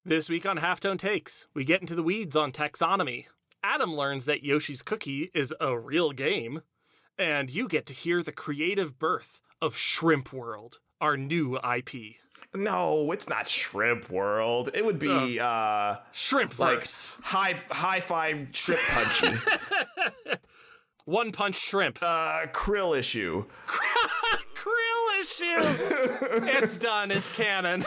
This week on Halftone Takes, we get into the weeds on taxonomy. Adam learns that Yoshi's Cookie is a real game. And you get to hear the creative birth of Shrimp World, our new IP. No, it's not Shrimp World. It would be Shrimpverse. Like hi-fi shrimp punchy. One Punch Shrimp. Krill issue. Krill issue! It's done. It's canon.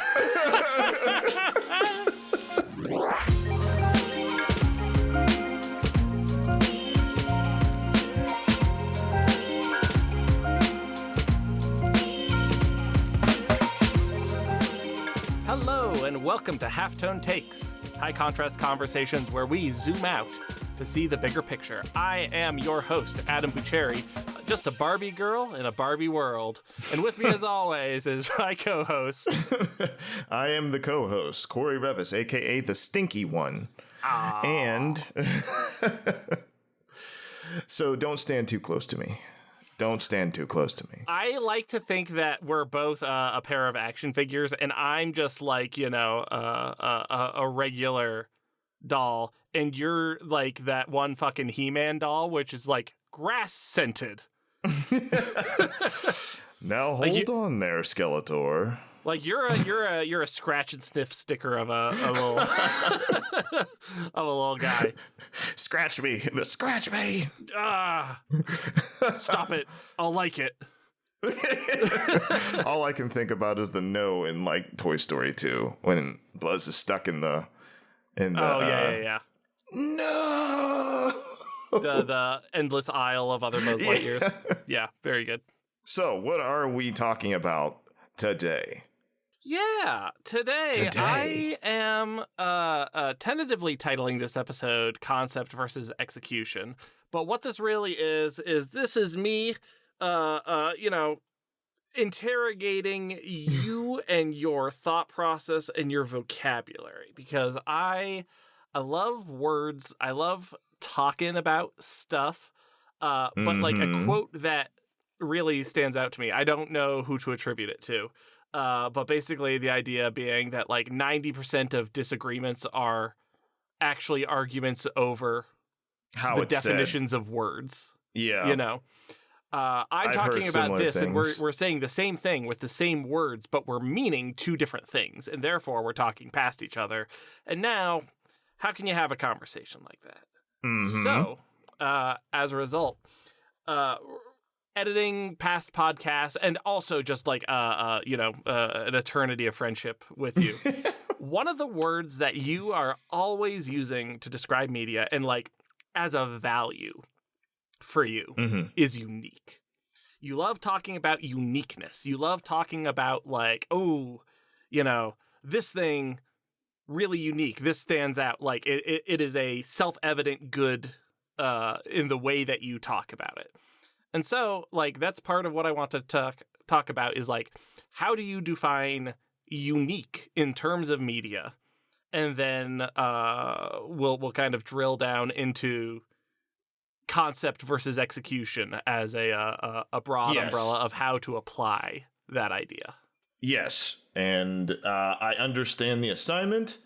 Hello, and welcome to Halftone Takes, high-contrast conversations where we zoom out to see the bigger picture. I am your host, Adam Bucheri, just a Barbie girl in a Barbie world. And with me, as always, is my co-host. I am the co-host, Cory Revis, a.k.a. the Stinky One. Aww. And so don't stand too close to me. Don't stand too close to me. I like to think that we're both a pair of action figures, and I'm just like, a regular doll, and you're like that one fucking He-Man doll, which is like grass-scented. Now hold on there, Skeletor. Like you're a scratch and sniff sticker of a little of a little guy. Scratch me. Stop it. I'll like it. All I can think about is the no in like Toy Story 2 when Buzz is stuck in the yeah. No. The endless aisle of other Buzz Lightyears. Yeah, very good. So, what are we talking about today? Yeah, today I am tentatively titling this episode Concept versus Execution. But what this really is this is me, interrogating you and your thought process and your vocabulary. Because I love words. I love talking about stuff. But like a quote that really stands out to me, I don't know who to attribute it to. But basically the idea being that like 90% of disagreements are actually arguments over how the it's definitions said. of words. Yeah. You know, I'm talking about this things. and we're saying the same thing with the same words, but we're meaning two different things. And therefore we're talking past each other. And now how can you have a conversation like that? Mm-hmm. So, as a result, editing past podcasts and also just like an eternity of friendship with you. One of the words that you are always using to describe media and like as a value for you is unique. You love talking about uniqueness. You love talking about like, this thing really unique. This stands out. Like it is a self-evident good in the way that you talk about it. And so, like, that's part of what I want to talk about is, like, how do you define unique in terms of media? And then we'll kind of drill down into concept versus execution as a broad umbrella of how to apply that idea. Yes, and I understand the assignment,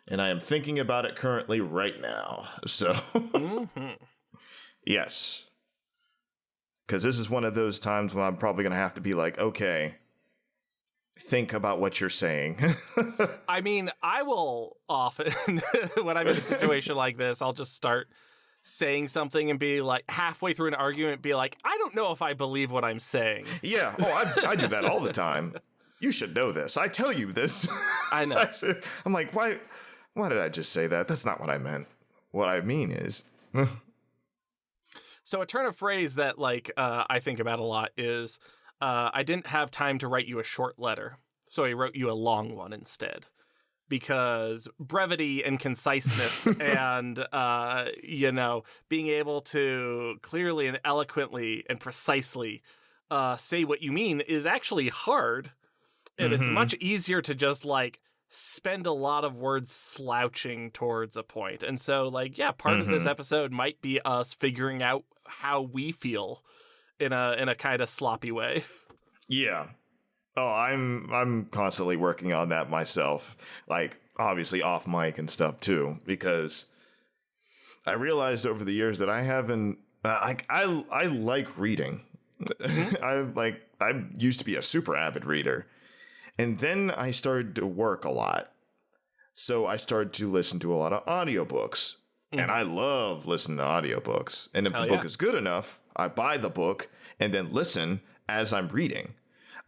and I am thinking about it currently right now. So, yes. Because this is one of those times when I'm probably going to have to be like, okay, think about what you're saying. I mean, I will often, when I'm in a situation like this, I'll just start saying something and be like, halfway through an argument, be like, I don't know if I believe what I'm saying. Yeah. Oh, I do that all the time. You should know this. I tell you this. I know. I'm like, why did I just say that? That's not what I meant. What I mean is... So a turn of phrase that like I think about a lot is I didn't have time to write you a short letter, so I wrote you a long one instead. Because brevity and conciseness and, being able to clearly and eloquently and precisely say what you mean is actually hard. And it's much easier to just like spend a lot of words slouching towards a point. And so like, yeah, part of this episode might be us figuring out how we feel in a kind of sloppy way. Yeah. Oh, I'm constantly working on that myself. Like obviously off mic and stuff too, because I realized over the years that I haven't. I like reading. I used to be a super avid reader, and then I started to work a lot. So I started to listen to a lot of audiobooks. And I love listening to audiobooks. And if the book is good enough, I buy the book and then listen as I'm reading.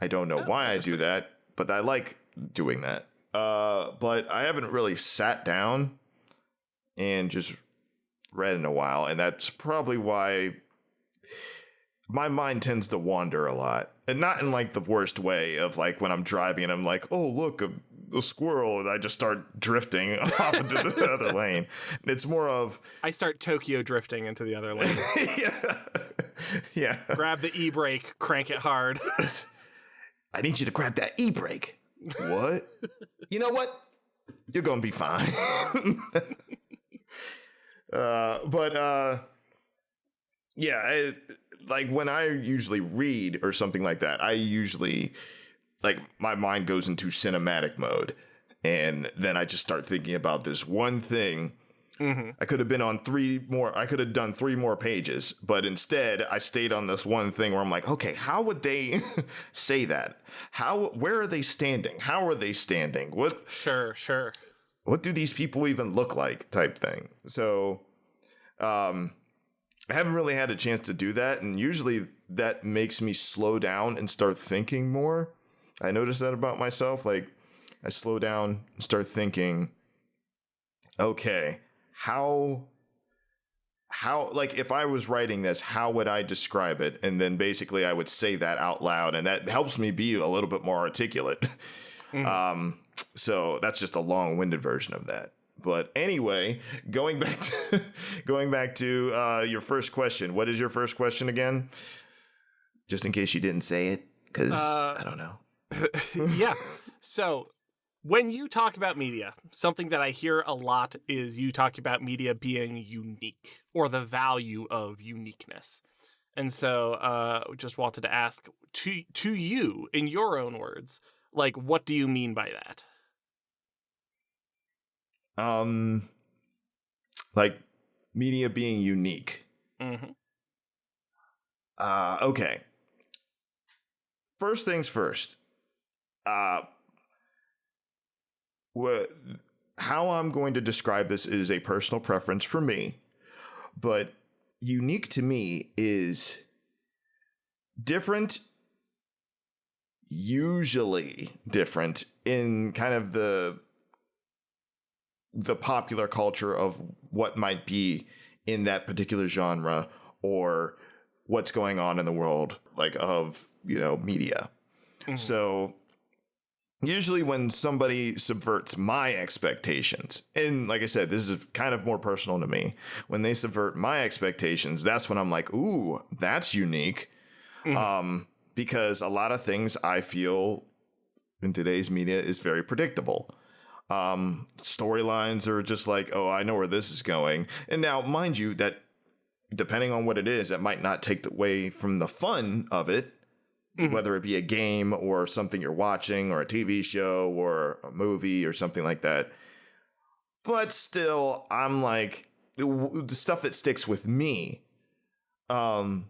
I don't know why I do that, but I like doing that. But I haven't really sat down and just read in a while. And that's probably why my mind tends to wander a lot. And not in like the worst way of like when I'm driving and I'm like, oh, look, a squirrel, and I just start drifting off into the other lane. It's more of I start Tokyo drifting into the other lane. yeah. Grab the e-brake, crank it hard. I need you to grab that e-brake. What? You know what? You're gonna be fine. Yeah. Like when I usually read or something like that, I usually like my mind goes into cinematic mode, and then I just start thinking about this one thing. I could have been on I could have done 3 more pages, but instead I stayed on this one thing where I'm like, okay, how would they say that? Where are they standing? How are they standing? What? Sure. What do these people even look like? Type thing. So, I haven't really had a chance to do that, and usually that makes me slow down and start thinking more. I notice that about myself. Like, I slow down and start thinking, okay, how, like, if I was writing this, how would I describe it? And then basically I would say that out loud, and that helps me be a little bit more articulate. So that's just a long-winded version of that. But anyway, going back to your first question. What is your first question again? Just in case you didn't say it, because I don't know. Yeah. So when you talk about media, something that I hear a lot is you talk about media being unique or the value of uniqueness. And so just wanted to ask to you, in your own words, like, what do you mean by that? Like media being unique. Okay. First things first. How I'm going to describe this is a personal preference for me, but unique to me is different, usually different in kind of the popular culture of what might be in that particular genre or what's going on in the world, like of, media. So usually when somebody subverts my expectations, and like I said, this is kind of more personal to me, when they subvert my expectations, that's when I'm like, ooh, that's unique. Because a lot of things I feel in today's media is very predictable. Storylines are just like, oh, I know where this is going. And now, mind you, that depending on what it is, that might not take away from the fun of it, whether it be a game or something you're watching or a TV show or a movie or something like that. But still, I'm like, the stuff that sticks with me. And,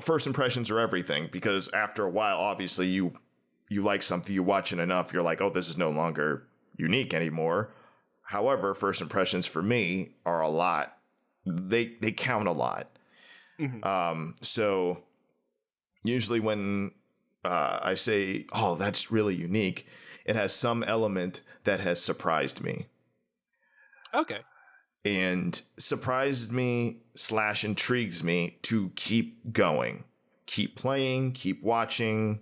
first impressions are everything, because after a while, obviously, you like something, you watch it enough, you're like, oh, this is no longer unique anymore. However, first impressions for me are a lot. They count a lot. So usually when I say, oh, that's really unique, it has some element that has surprised me. Okay. And surprised me / intrigues me to keep going, keep playing, keep watching,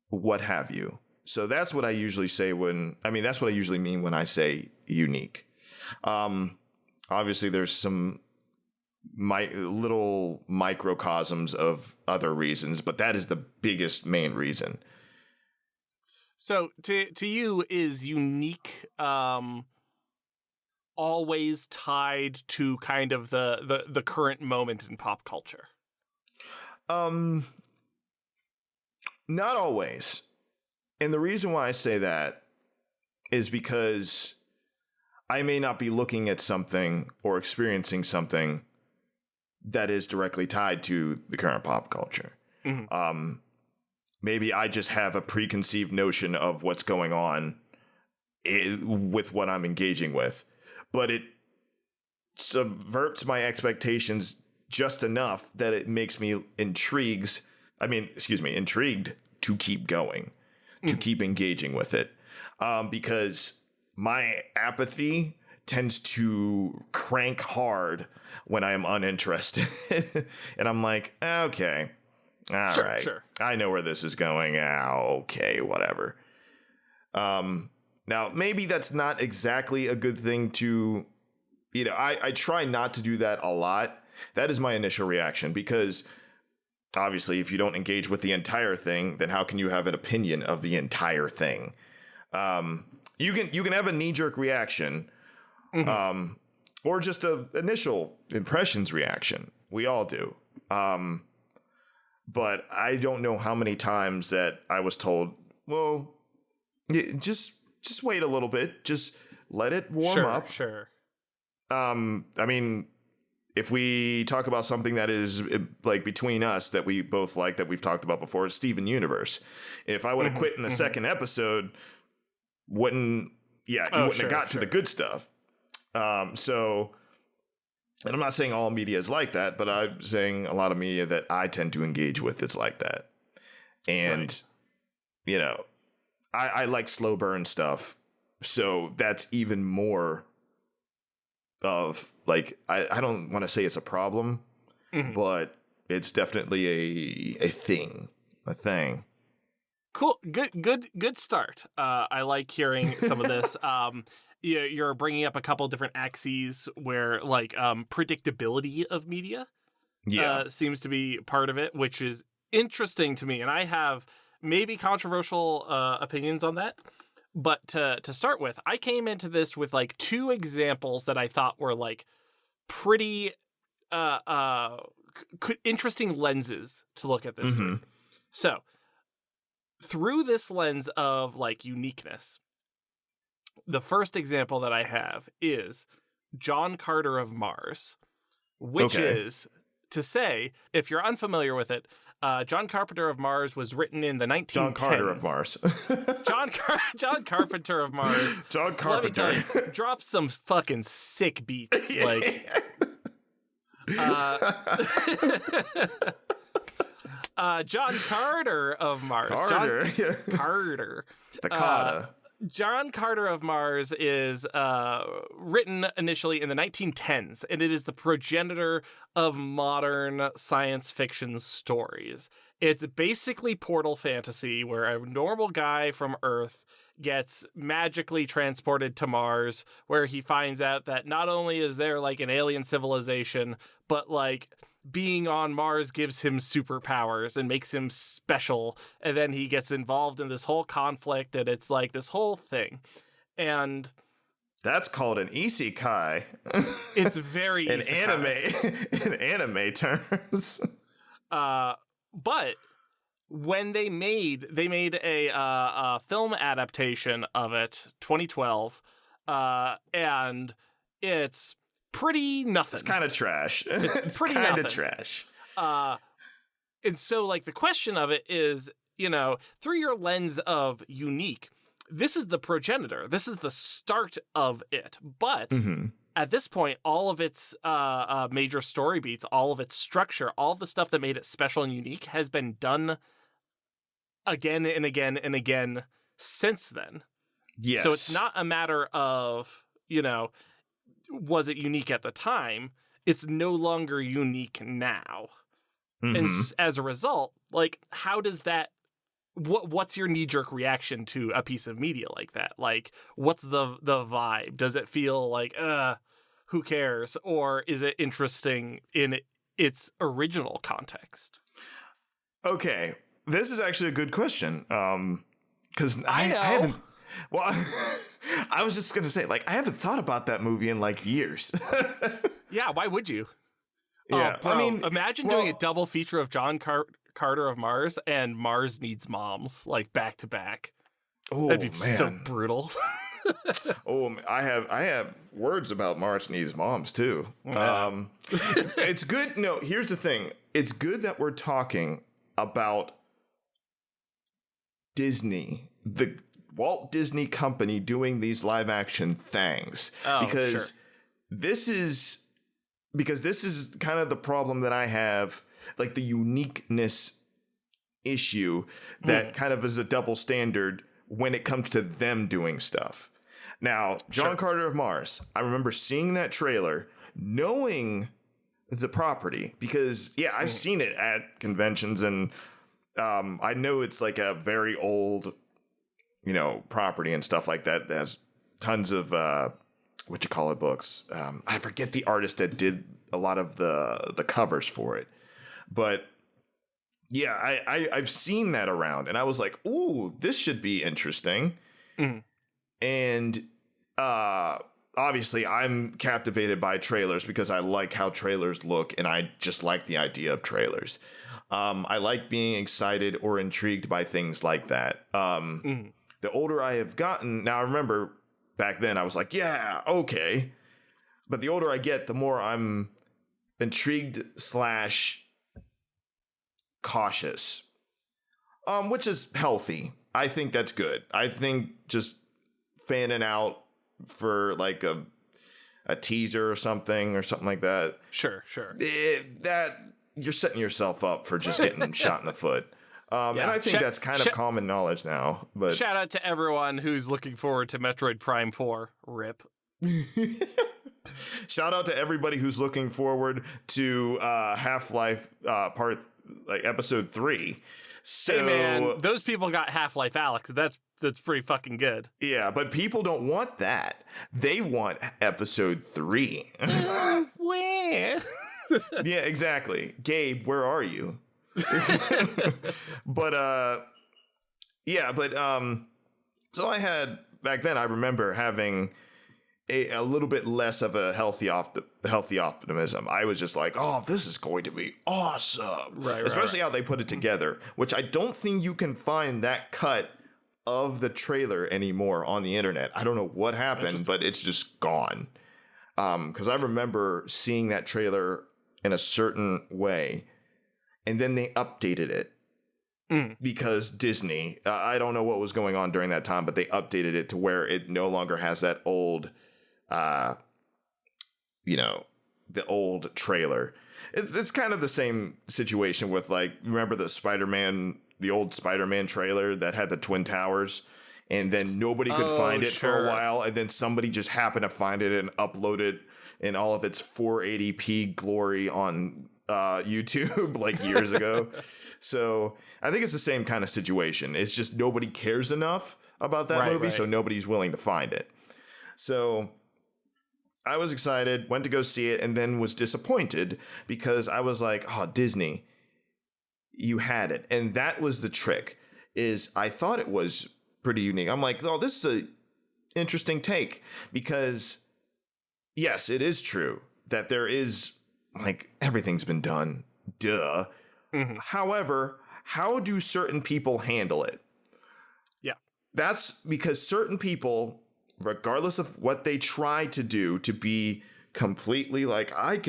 what have you. So that's what I usually say that's what I usually mean when I say unique. Obviously there's some little microcosms of other reasons, but that is the biggest main reason. So to you, is unique always tied to kind of the current moment in pop culture? Not always. And the reason why I say that is because I may not be looking at something or experiencing something that is directly tied to the current pop culture. Mm-hmm. Maybe I just have a preconceived notion of what's going on with what I'm engaging with, but it subverts my expectations just enough that it makes me intrigued to keep going, to keep engaging with it. Because my apathy tends to crank hard when I am uninterested. And I'm like, okay, all right. Sure. I know where this is going. Okay, whatever. Now, maybe that's not exactly a good thing to, I try not to do that a lot. That is my initial reaction, because obviously if you don't engage with the entire thing, then how can you have an opinion of the entire thing? You can have a knee-jerk reaction, or just a initial impressions reaction. We all do. But I don't know how many times that I was told, well, just wait a little bit. Just let it warm up. Sure. I mean, if we talk about something that is like between us that we both like, that we've talked about before, it's Steven Universe. If I would have quit in the second episode, you wouldn't have got to the good stuff. So, and I'm not saying all media is like that, but I'm saying a lot of media that I tend to engage with is like that. And, I like slow burn stuff. So that's even more of like, I don't want to say it's a problem, but it's definitely a thing. Cool. Good start. I like hearing some of this. You're bringing up a couple different axes where like predictability of media seems to be part of it, which is interesting to me. And I have maybe controversial opinions on that. But to start with, I came into this with like two examples that I thought were like pretty interesting lenses to look at this through. So through this lens of like uniqueness, the first example that I have is John Carter of Mars, which is to say, if you're unfamiliar with it, John Carpenter of Mars was written in the 1910s. John Carter of Mars. John Carpenter of Mars. John Carpenter. Let me tell you, drop some fucking sick beats. Like, John Carter of Mars. Carter. The Carter. John Carter of Mars is written initially in the 1910s, and it is the progenitor of modern science fiction stories. It's basically portal fantasy where a normal guy from Earth gets magically transported to Mars, where he finds out that not only is there like an alien civilization, but like being on Mars gives him superpowers and makes him special. And then he gets involved in this whole conflict, and it's like this whole thing. And that's called an isekai. It's very isekai. in anime terms. But when they made a film adaptation of it, 2012, and it's pretty nothing. It's kind of trash. It's pretty kind of trash. And so, like, the question of it is, through your lens of unique, this is the progenitor. This is the start of it. But at this point, all of its major story beats, all of its structure, all of the stuff that made it special and unique has been done again and again and again since then. Yes. So it's not a matter of, was it unique at the time? It's no longer unique now. And as a result, like, how does that, what's your knee-jerk reaction to a piece of media like that? Like, what's the vibe? Does it feel like, who cares? Or is it interesting in its original context? Okay, this is actually a good question. Because I haven't, well, I was just going to say, like, I haven't thought about that movie in, like, years. Yeah, why would you? Yeah, bro, I mean, imagine doing a double feature of John Carter of Mars and Mars Needs Moms, like, back to back. Oh, That'd be man. so brutal. Oh, I have words about Martiny's moms too. Yeah. It's good. No, here's the thing. It's good that we're talking about Disney, the Walt Disney Company, doing these live action things, because this is kind of the problem that I have, like the uniqueness issue that kind of is a double standard when it comes to them doing stuff. Now, John Carter of Mars, I remember seeing that trailer, knowing the property, because I've seen it at conventions, and I know it's like a very old, property and stuff like that. That has tons of books. I forget the artist that did a lot of the covers for it, but I've seen that around, and I was like, ooh, this should be interesting. And obviously I'm captivated by trailers because I like how trailers look, and I just like the idea of trailers. I like being excited or intrigued by things like that. The older I have gotten, now I remember back then I was like, yeah, okay. But the older I get, the more I'm intrigued / cautious, which is healthy. I think that's good. I think just fanning out for like a teaser or something like that. Sure. That you're setting yourself up for just getting shot in the foot. And I think that's kind of common knowledge now. But shout out to everyone who's looking forward to Metroid Prime 4. RIP. Shout out to everybody who's looking forward to Half-Life episode 3. So, hey man, those people got Half-Life Alyx. That's pretty fucking good. Yeah, but people don't want that. They want episode 3. Where? Yeah, exactly. Gabe, where are you? But so I had back then, I remember having a little bit less of a healthy optimism. I was just like, oh, this is going to be awesome. Right. Especially how they put it together, which I don't think you can find that cut of the trailer anymore on the internet. I don't know what happened, but it's just gone. Because I remember seeing that trailer in a certain way, and then they updated it. Because Disney, I don't know what was going on during that time, but they updated it to where it no longer has that old, the old trailer. It's kind of the same situation with, like, remember the old Spider-Man trailer that had the Twin Towers, and then nobody could find it for a while, and then somebody just happened to find it and upload it in all of its 480p glory on YouTube like years ago. So I think it's the same kind of situation. It's just nobody cares enough about that movie, so nobody's willing to find it. So I was excited, went to go see it, and then was disappointed because I was like, oh, Disney, you had it. And that was the trick, is I thought it was pretty unique. I'm like, oh, this is a interesting take, because yes, it is true that there is, like, everything's been done. Duh. However, how do certain people handle it? Yeah. That's because certain people, regardless of what they try to do to be completely like, I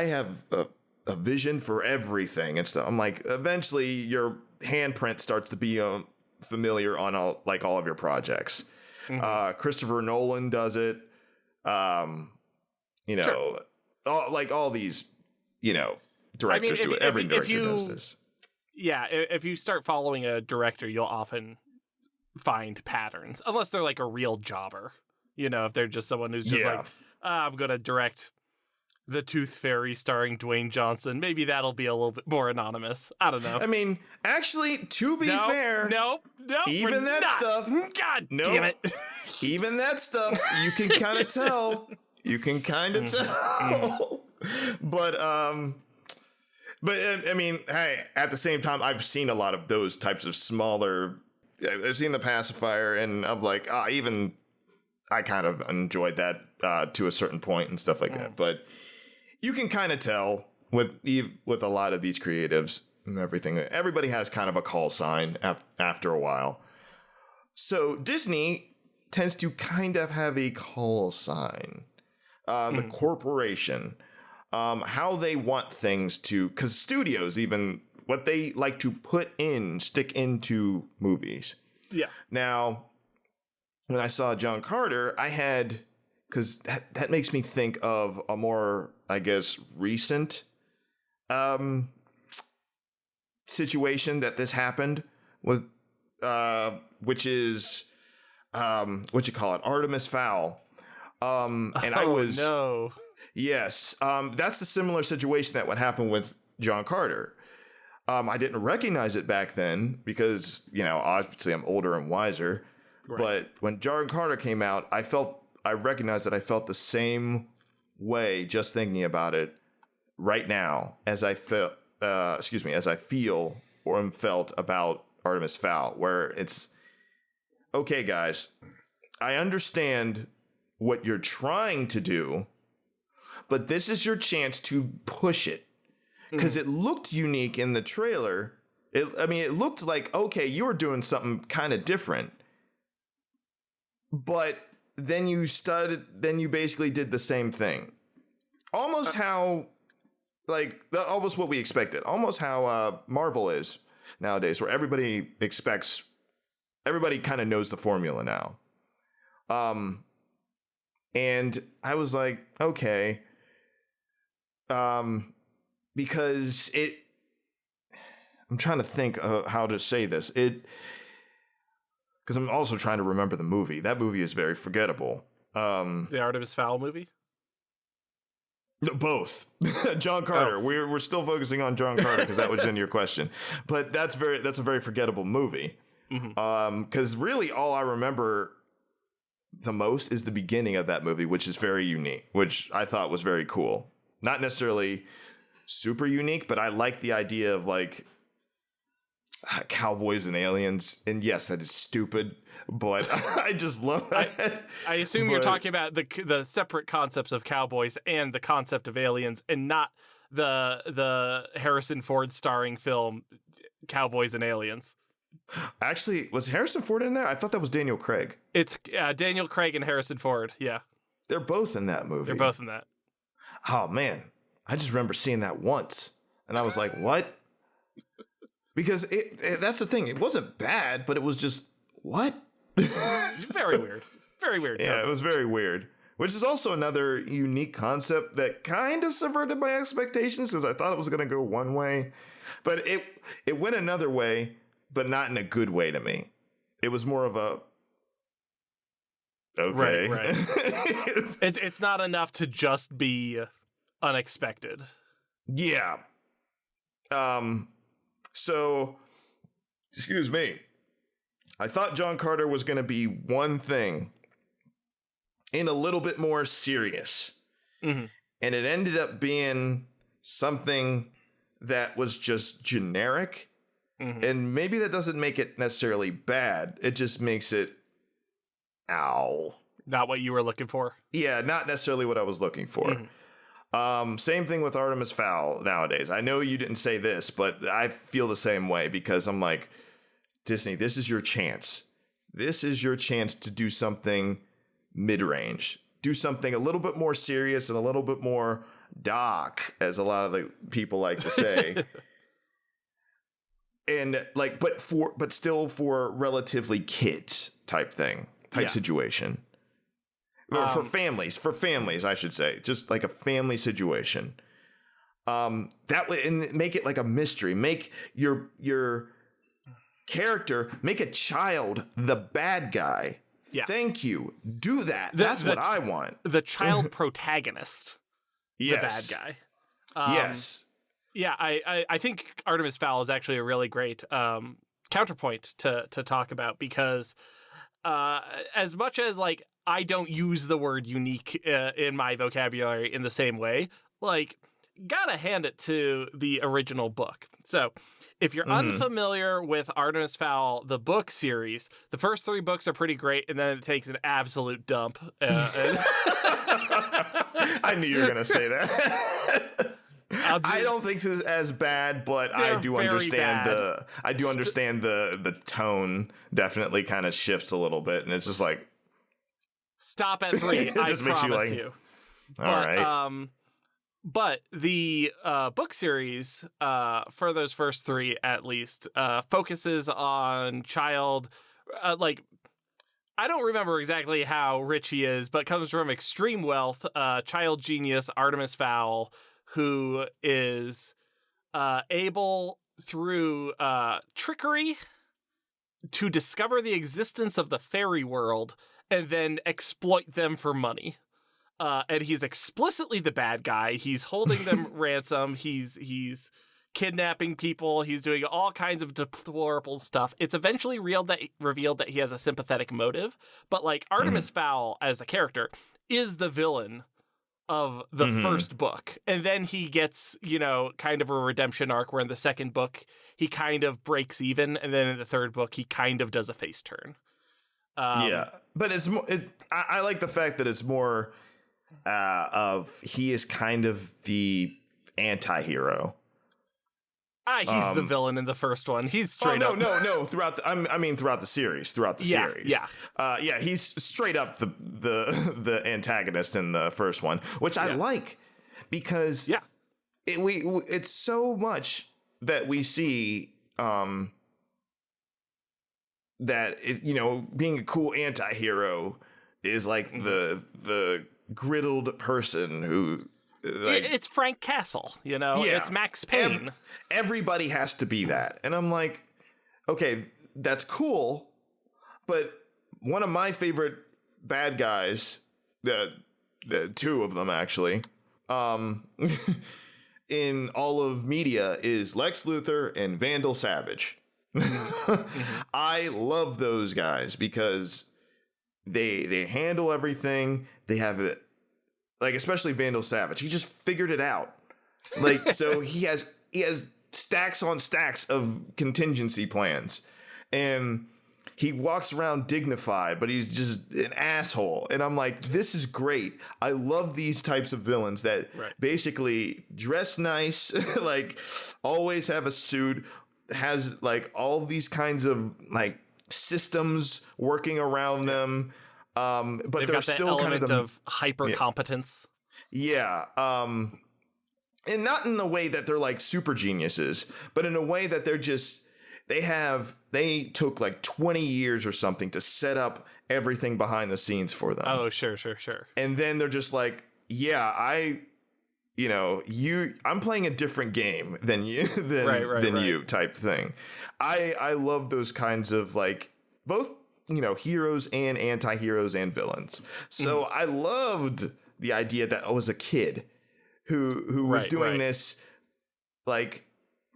have a vision for everything and stuff. I'm like, eventually your handprint starts to be familiar on all of your projects. Christopher Nolan does it. All these, directors do it. Every director does this. Yeah, if you start following a director, you'll often find patterns, unless they're like a real jobber. If they're just someone who's just like, I'm going to direct The Tooth Fairy starring Dwayne Johnson. Maybe that'll be a little bit more anonymous. I don't know. I mean, actually, to be fair, nope, even that stuff, God damn it. Even that stuff, you can kind of tell. But I mean, hey, at the same time, I've seen a lot of those types of smaller. I've seen The Pacifier, and I'm like, even I kind of enjoyed that to a certain point and stuff like that. But you can kind of tell with a lot of these creatives and everything, everybody has kind of a call sign after a while. So Disney tends to kind of have a call sign. The corporation, how they want things to, because studios, even what they like to stick into movies. Yeah. Now, when I saw John Carter, I had, because that makes me think of a more, I guess, recent situation that this happened with, which is, what you call it, Artemis Fowl. No. Yes, that's a similar situation that would happen with John Carter. I didn't recognize it back then because, obviously I'm older and wiser. Right. But when John Carter came out, I recognized that I felt the same way just thinking about it right now as I felt, as I feel or am felt about Artemis Fowl, where it's, okay, guys, I understand what you're trying to do, but this is your chance to push it. Because it looked unique in the trailer. It looked like, okay, you were doing something kind of different. But then you basically did the same thing. Almost how, almost what we expected. Almost how Marvel is nowadays, where everybody kind of knows the formula now. And I was like, okay. Because I'm trying to think how to say this. Because I'm also trying to remember the movie. That movie is very forgettable. The Artemis Fowl movie? Both. John Carter. Oh. We're still focusing on John Carter because that was in your question. But that's a very forgettable movie. Because really all I remember the most is the beginning of that movie, which is very unique, which I thought was very cool. Not necessarily super unique, but I like the idea of cowboys and aliens. And yes, that is stupid, but I just love that. I assume you're talking about the separate concepts of cowboys and the concept of aliens, and not the Harrison Ford starring film Cowboys and Aliens. Actually, was Harrison Ford in there? I thought that was Daniel Craig. It's Daniel Craig and Harrison Ford. Yeah, they're both in that movie. They're both in that. Oh man, I just remember seeing that once, and I was like, "What?" Because that's the thing. It wasn't bad, but it was just what? Very weird. Very weird. Yeah, concept. It was very weird. Which is also another unique concept that kind of subverted my expectations because I thought it was going to go one way, but it went another way, but not in a good way to me. It was more of a okay. Right. It's not enough to just be unexpected. Yeah. So, excuse me. I thought John Carter was going to be one thing and a little bit more serious. And it ended up being something that was just generic. And maybe that doesn't make it necessarily bad. It just makes it, ow. Not what you were looking for? Yeah, not necessarily what I was looking for. Same thing with Artemis Fowl nowadays. I know you didn't say this, but I feel the same way because I'm like, Disney, this is your chance. This is your chance to do something mid-range. Do something a little bit more serious and a little bit more dark, as a lot of the people like to say. And but still for relatively kids type situation. For families, I should say, just like a family situation. That way, and make it like a mystery. Make your character, make a child the bad guy. Yeah. Thank you. Do that. That's what I want. The child protagonist. Yes. The bad guy. Yes. Yeah, I think Artemis Fowl is actually a really great counterpoint to talk about because as much as I don't use the word unique in my vocabulary in the same way, gotta hand it to the original book. So if you're unfamiliar with Artemis Fowl, the book series, the first 3 books are pretty great, and then it takes an absolute dump. I knew you were going to say that. I don't think it's as bad, but I do understand understand the tone definitely kind of shifts a little bit, and it's just like, Stop at 3. It I just makes promise you you. All right. But the book series, for those first 3 at least, focuses on child, like, I don't remember exactly how rich he is, but comes from extreme wealth, child genius Artemis Fowl, who is able through trickery to discover the existence of the fairy world and then exploit them for money. And he's explicitly the bad guy. He's holding them ransom. He's kidnapping people. He's doing all kinds of deplorable stuff. It's eventually revealed that he has a sympathetic motive. But like Artemis Fowl as a character is the villain of the first book. And then he gets, kind of a redemption arc where in the second book, he kind of breaks even. And then in the third book, he kind of does a face turn. Yeah. But it's more, I like the fact that it's more he is kind of the anti-hero. He's the villain in the first one. He's straight up. No. Throughout the series. Yeah. He's straight up the antagonist in the first one, which I like because it's so much that we see that being a cool anti-hero is like the griddled person who. It's Frank Castle, it's Max Payne. Everybody has to be that. And I'm like, okay, that's cool. But one of my favorite bad guys, the 2 of them actually, in all of media is Lex Luthor and Vandal Savage. I love those guys because they handle everything. They have it. Like, especially Vandal Savage. He just figured it out. Like, so he has stacks on stacks of contingency plans. And he walks around dignified, but he's just an asshole. And I'm like, this is great. I love these types of villains that basically dress nice, like always have a suit, has like all these kinds of like systems working around them. But they've they're got still that kind element of hyper competence. Yeah. And not in a way that they're like super geniuses, but in a way that they're just, they took like 20 years or something to set up everything behind the scenes for them. Oh, sure. And then they're just like, yeah, I'm playing a different game than you, you type thing. I love those kinds of like both, heroes and anti-heroes and villains. So I loved the idea that I was a kid who was doing this, like,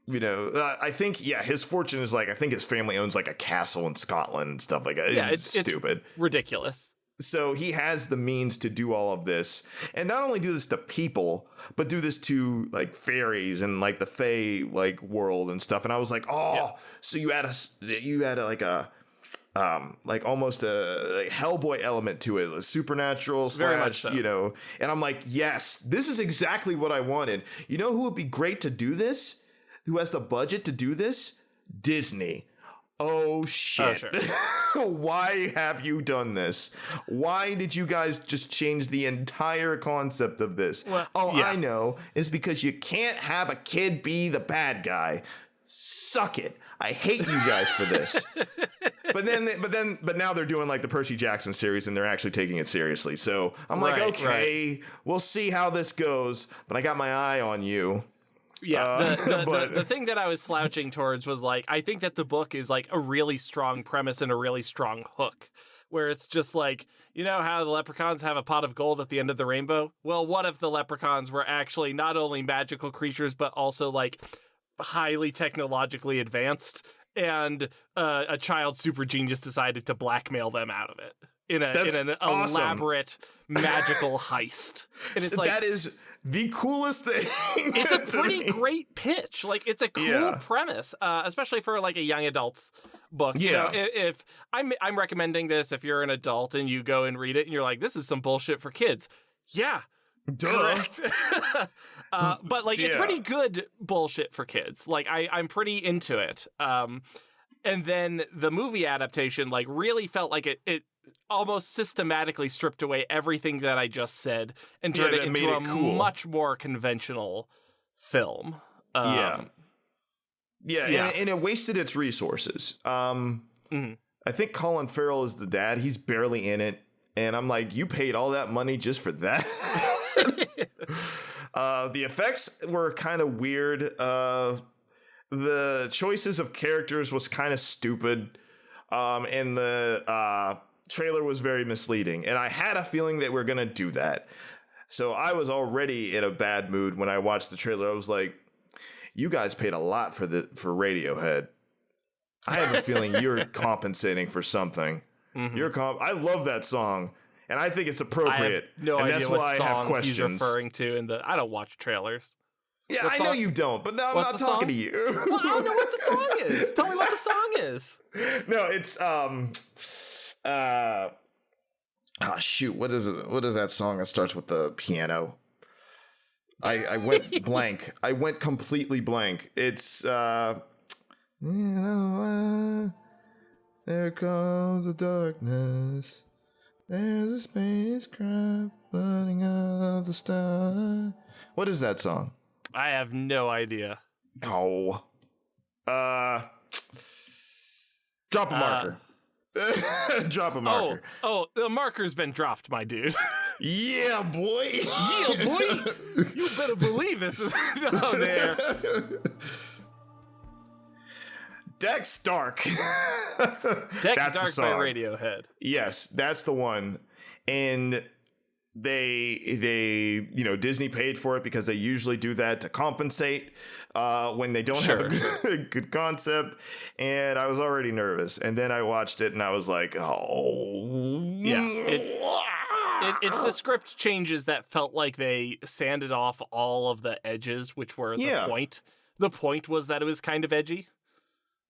I think, his fortune is like, I think his family owns like a castle in Scotland and stuff like that. Yeah, it's stupid. It's ridiculous. So he has the means to do all of this and not only do this to people, but do this to like fairies and like the fae like world and stuff. And I was like, so you had like a almost a Hellboy element to it, a supernatural slash, so. And I'm like, yes, this is exactly what I wanted. You know who would be great to do this? Who has the budget to do this? Disney. Oh, shit. Oh, sure. Why have you done this? Why did you guys just change the entire concept of this? Well, I know. It's because you can't have a kid be the bad guy. Suck it. I hate you guys for this. But now they're doing like the Percy Jackson series and they're actually taking it seriously. So I'm like, okay, we'll see how this goes. But I got my eye on you. Yeah, the thing that I was slouching towards was like, I think that the book is like a really strong premise and a really strong hook, where it's just like, how the leprechauns have a pot of gold at the end of the rainbow? Well, what if the leprechauns were actually not only magical creatures, but also like highly technologically advanced, and a child super genius decided to blackmail them out of it in an awesome, elaborate magical heist. And it's like, that is the coolest thing. It's a pretty great pitch. Like, it's a cool premise, especially for like a young adult's book. Yeah. If I'm recommending this, if you're an adult and you go and read it and you're like, this is some bullshit for kids. Yeah. Duh. Correct. But like, it's pretty good bullshit for kids. Like, I'm pretty into it. And then the movie adaptation like really felt like it almost systematically stripped away everything that I just said and turned it into a cool. much more conventional film. Yeah, and it wasted its resources. I think Colin Farrell is the dad. He's barely in it. And I'm like, you paid all that money just for that? The effects were kind of weird. The choices of characters was kind of stupid. And the trailer was very misleading. And I had a feeling that we're going to do that. So I was already in a bad mood when I watched the trailer. I was like, you guys paid a lot for Radiohead. I have a feeling you're compensating for something. Mm-hmm. I love that song, and I think it's appropriate. I have no idea that's what why song I have questions. He's referring to. I don't watch trailers. Yeah, I know you don't, but now I'm not talking to you. Well, I don't know what the song is. Tell me what the song is. No, it's shoot, what is it? What is that song that starts with the piano? I went blank. I went completely blank. It's there comes the darkness. There's a spacecraft running out of the star. What is that song? I have no idea. Oh. Drop a marker. Drop a marker. Oh, the marker's been dropped, my dude. Yeah, boy. Yeah, boy. You better believe this is down there. Dex Stark. Dex That's Dark by Radiohead. Yes, that's the one. And they Disney paid for it because they usually do that to compensate when they don't have a good concept. And I was already nervous. And then I watched it and I was like, oh. Yeah. It's the script changes that felt like they sanded off all of the edges, which were the point. The point was that it was kind of edgy.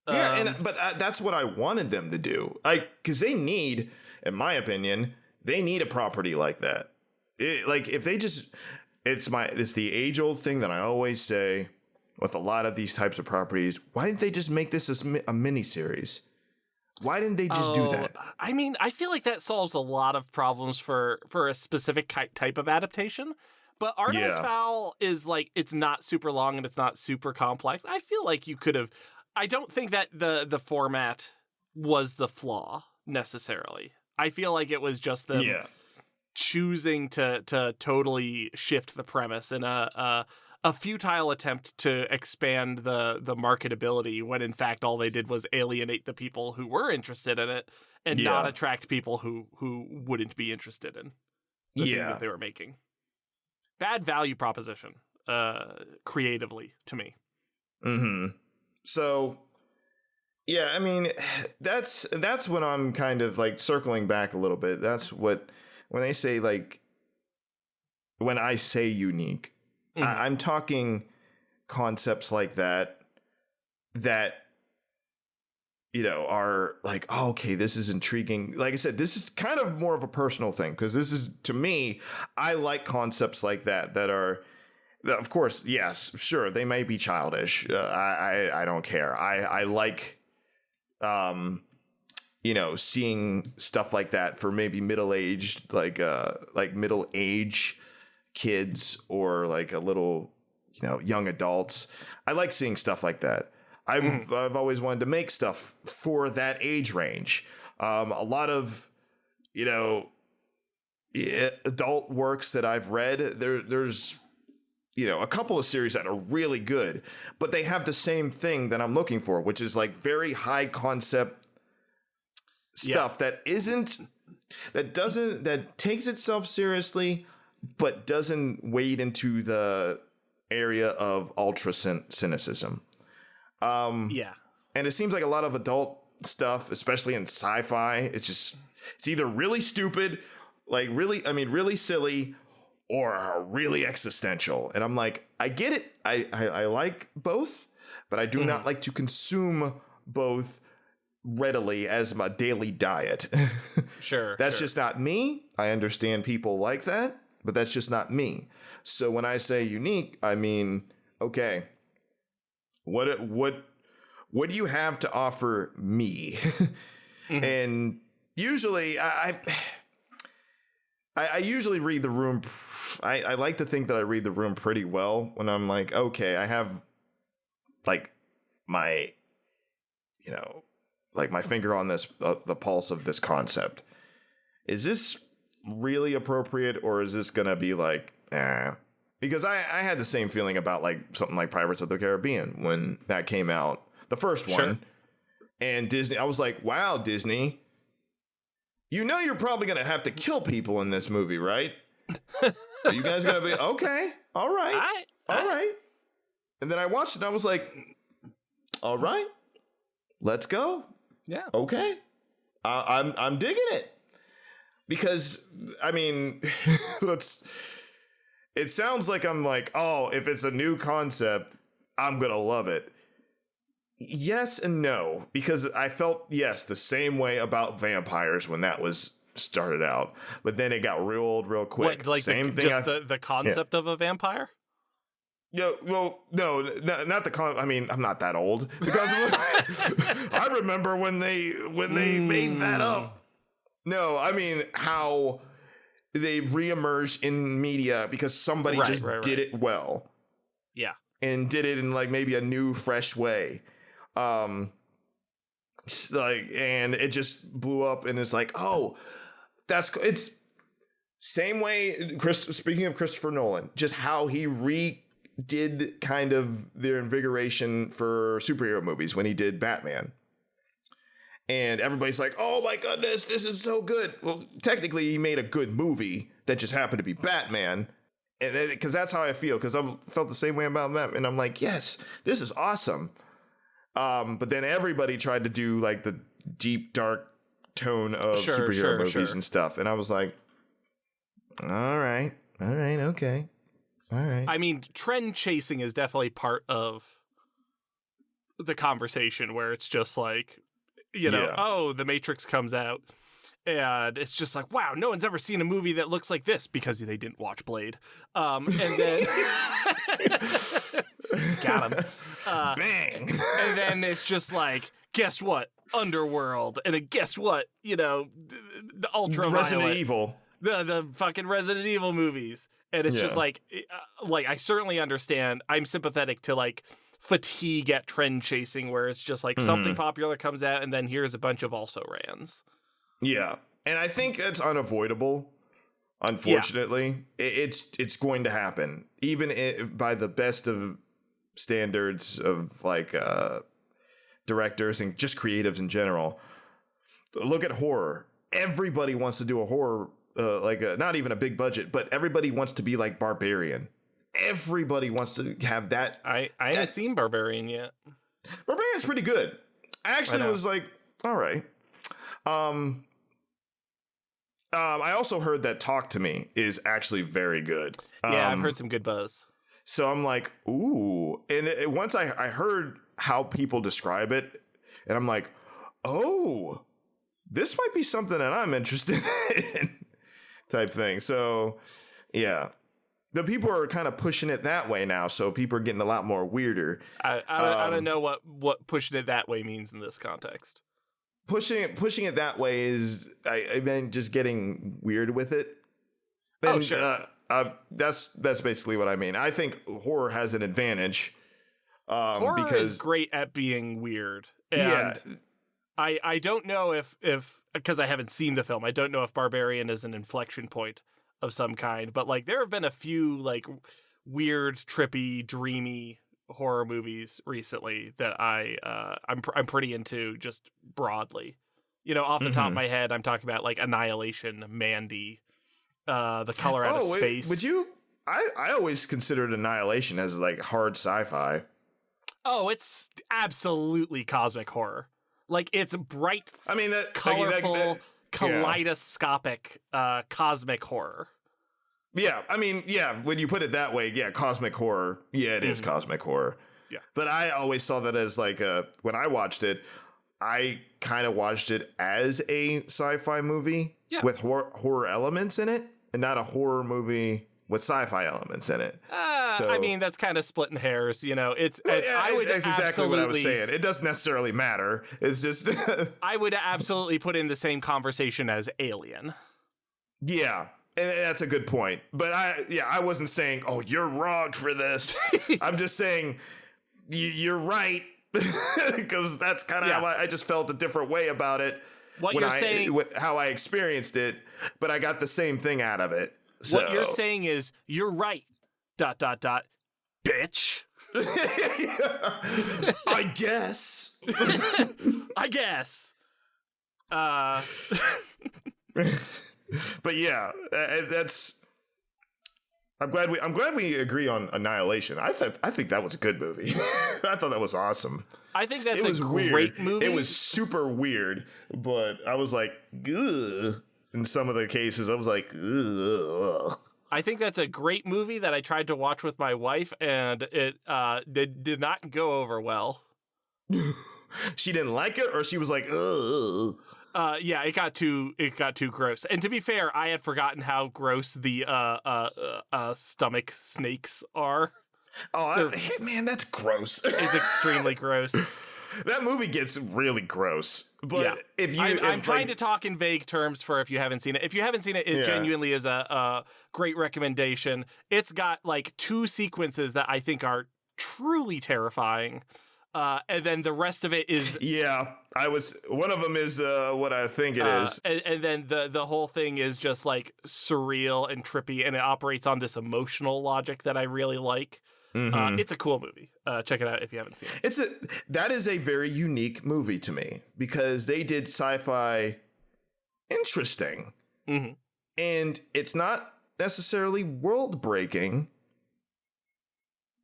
But that's what I wanted them to do. Because they need, in my opinion, they need a property like that. If they just, it's the age old thing that I always say with a lot of these types of properties. Why didn't they just make this a mini series? Why didn't they just do that? I mean, I feel like that solves a lot of problems for a specific type of adaptation. But Artemis Fowl is it's not super long and it's not super complex. I feel like you could have. I don't think that the format was the flaw necessarily. I feel like it was just them choosing to totally shift the premise in a futile attempt to expand the marketability when in fact all they did was alienate the people who were interested in it and not attract people who wouldn't be interested in the thing that they were making. Bad value proposition, creatively to me. Mm-hmm. So, yeah, I mean, that's when I'm kind of circling back a little bit. That's what, when they say when I say unique, I'm talking concepts like that, are oh, okay, this is intriguing. Like I said, this is kind of more of a personal thing because this is, to me, I like concepts like that are, of course, yes, sure, they may be childish. I don't care. I like, seeing stuff like that for maybe middle-aged, middle-age kids or a little, young adults. I like seeing stuff like that. I've always wanted to make stuff for that age range. A lot of, adult works that I've read, there's a couple of series that are really good, but they have the same thing that I'm looking for, which is very high concept stuff that takes itself seriously, but doesn't wade into the area of ultra cynicism. And it seems like a lot of adult stuff, especially in sci-fi, it's either really stupid, really silly, or really existential. And I'm like, I get it. I like both, but I do not like to consume both readily as my daily diet. Sure. That's just not me. I understand people like that, but that's just not me. So when I say unique, I mean, okay, what do you have to offer me? And usually I usually read the room. I like to think that I read the room pretty well when I'm like, okay, I have like my, like my finger on this, the pulse of this concept. Is this really appropriate, or is this going to be like, Because I had the same feeling about like something like Pirates of the Caribbean when that came out, the first one. Sure. And Disney, I was like, wow, Disney, you're probably going to have to kill people in this movie, right? Are you guys going to be, okay, all right. And then I watched it and I was like, all right, let's go. Yeah. Okay. I'm digging it. Because, I mean, it sounds like I'm like, oh, if it's a new concept, I'm going to love it. Yes and no, because I felt, the same way about vampires when that was started out. But then it got real old real quick. What, like same thing. Just the concept of a vampire? Yeah, well, no, not the con. I mean, I'm not that old. Because I remember when they made that up. No, I mean how they reemerged in media because somebody did it well. Yeah. And did it in like maybe a new, fresh way. And it just blew up, and it's like, oh, it's same way. Speaking of Christopher Nolan, just how he redid kind of their invigoration for superhero movies when he did Batman. And everybody's like, oh my goodness, this is so good. Well, technically, he made a good movie that just happened to be Batman. And because that's how I feel, because I felt the same way about that. And I'm like, yes, this is awesome. But then everybody tried to do like the deep, dark tone of superhero movies and stuff. And I was like, all right, okay. All right. I mean, trend chasing is definitely part of the conversation where it's just like, oh, The Matrix comes out. And it's just like, wow, no one's ever seen a movie that looks like this because they didn't watch Blade. And then got him. Bang. And then it's just like, guess what? Underworld. And then guess what? The Ultraviolet. Resident Evil. The fucking Resident Evil movies. And it's just like I certainly understand. I'm sympathetic to like fatigue at trend chasing where it's just like something popular comes out and then here's a bunch of also rans. Yeah, and I think that's unavoidable. Unfortunately, it's going to happen, even by the best of standards of like directors and just creatives in general. Look at horror. Everybody wants to do a horror, not even a big budget, but everybody wants to be like Barbarian. Everybody wants to have that. I haven't seen Barbarian yet. Barbarian's pretty good. I actually was like, all right. I also heard that Talk to Me is actually very good. Yeah, I've heard some good buzz. So I'm like, ooh. And once I heard how people describe it, and I'm like, oh, this might be something that I'm interested in type thing. So, yeah. The people are kind of pushing it that way now, so people are getting a lot more weirder. I don't know what pushing it that way means in this context. Pushing it that way is I mean just getting weird with it. Then, that's basically what I mean. I think horror has an advantage. Horror because is great at being weird. And I don't know if because I haven't seen the film, I don't know if Barbarian is an inflection point of some kind, but like there have been a few like weird, trippy, dreamy horror movies recently that I'm pretty into just broadly. Off the top of my head, I'm talking about like Annihilation, Mandy, The Color Out of Space. Would you? I always considered Annihilation as like hard sci-fi. Oh, it's absolutely cosmic horror. Like it's bright, colorful, kaleidoscopic cosmic horror. Yeah, I mean, when you put it that way, cosmic horror. Yeah, it is cosmic horror. Yeah. But I always saw that as like when I watched it, I kind of watched it as a sci-fi movie with horror elements in it, and not a horror movie with sci-fi elements in it. I mean, that's kind of splitting hairs, you know. That's exactly what I was saying. It doesn't necessarily matter. It's just I would absolutely put in the same conversation as Alien. Yeah, and that's a good point. But I wasn't saying, oh, you're wrong for this. I'm just saying you're right, because that's kind of how I just felt a different way about it. How I experienced it, but I got the same thing out of it. So. What you're saying is you're right. ... Bitch. I guess. I guess. But yeah, that's. I'm glad we agree on Annihilation. I think that was a good movie. I thought that was awesome. I think that's a great weird movie. It was super weird, but I was like, ugh. In some of the cases, I was like, ugh. I think that's a great movie that I tried to watch with my wife, and it did not go over well. She didn't like it, or she was like, ugh. Yeah, it got too gross. And to be fair, I had forgotten how gross the stomach snakes are. Oh, man, that's gross. It's extremely gross. That movie gets really gross. But if you, I'm trying to talk in vague terms for if you haven't seen it. If you haven't seen it, it genuinely is a great recommendation. It's got like 2 sequences that I think are truly terrifying. And then the rest of it is... one of them is what I think it is. And then the whole thing is just like surreal and trippy, and it operates on this emotional logic that I really like. Mm-hmm. It's a cool movie. Check it out if you haven't seen it. That is a very unique movie to me, because they did sci-fi interesting. Mm-hmm. And it's not necessarily world-breaking,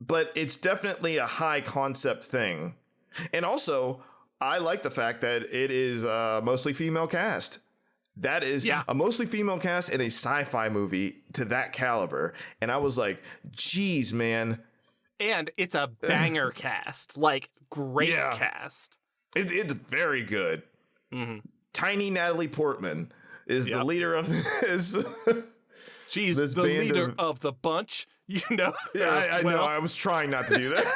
but it's definitely a high concept thing. And also, I like the fact that it is mostly female cast. That is a mostly female cast in a sci-fi movie to that caliber. And I was like, geez, man. And it's a banger cast. Like, great cast. It's very good. Mm-hmm. Tiny Natalie Portman is the leader of this. She's the leader of the bunch. You know. Yeah, I know. I was trying not to do that.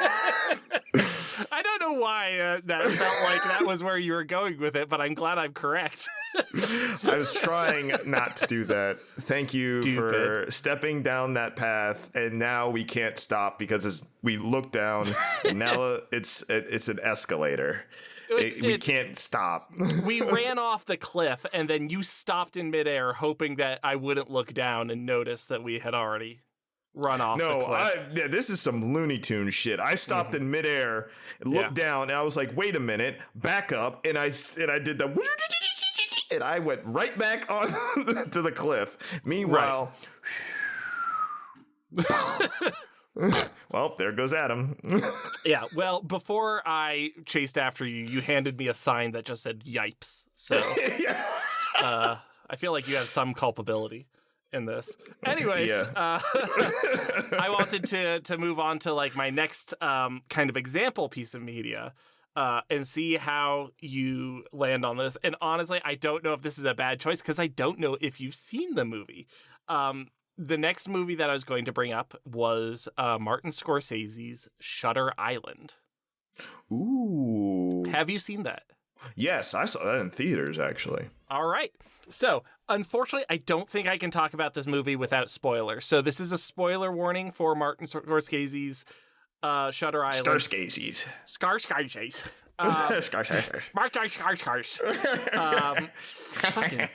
I don't know why that felt like that was where you were going with it, but I'm glad I'm correct. I was trying not to do that. Thank you for stepping down that path, and now we can't stop because as we look down, and now it's an escalator. We can't stop. We ran off the cliff, and then you stopped in midair, hoping that I wouldn't look down and notice that we had already run off the cliff. This is some Looney Tunes shit. I stopped in midair, looked down, and I was like, wait a minute, back up, and I did the... And I went right back on to the cliff. Meanwhile... Well, there goes Adam. Yeah, well, before I chased after you, you handed me a sign that just said "Yipes." So I feel like you have some culpability in this. Anyways, I wanted to move on to like my next kind of example piece of media and see how you land on this. And honestly, I don't know if this is a bad choice because I don't know if you've seen the movie. The next movie that I was going to bring up was Martin Scorsese's Shudder Island. Ooh. Have you seen that? Yes, I saw that in theaters, actually. All right. So, unfortunately, I don't think I can talk about this movie without spoilers. So this is a spoiler warning for Martin Scorsese's Shudder Island. Scarskazies. Martin Scorsese. Fucking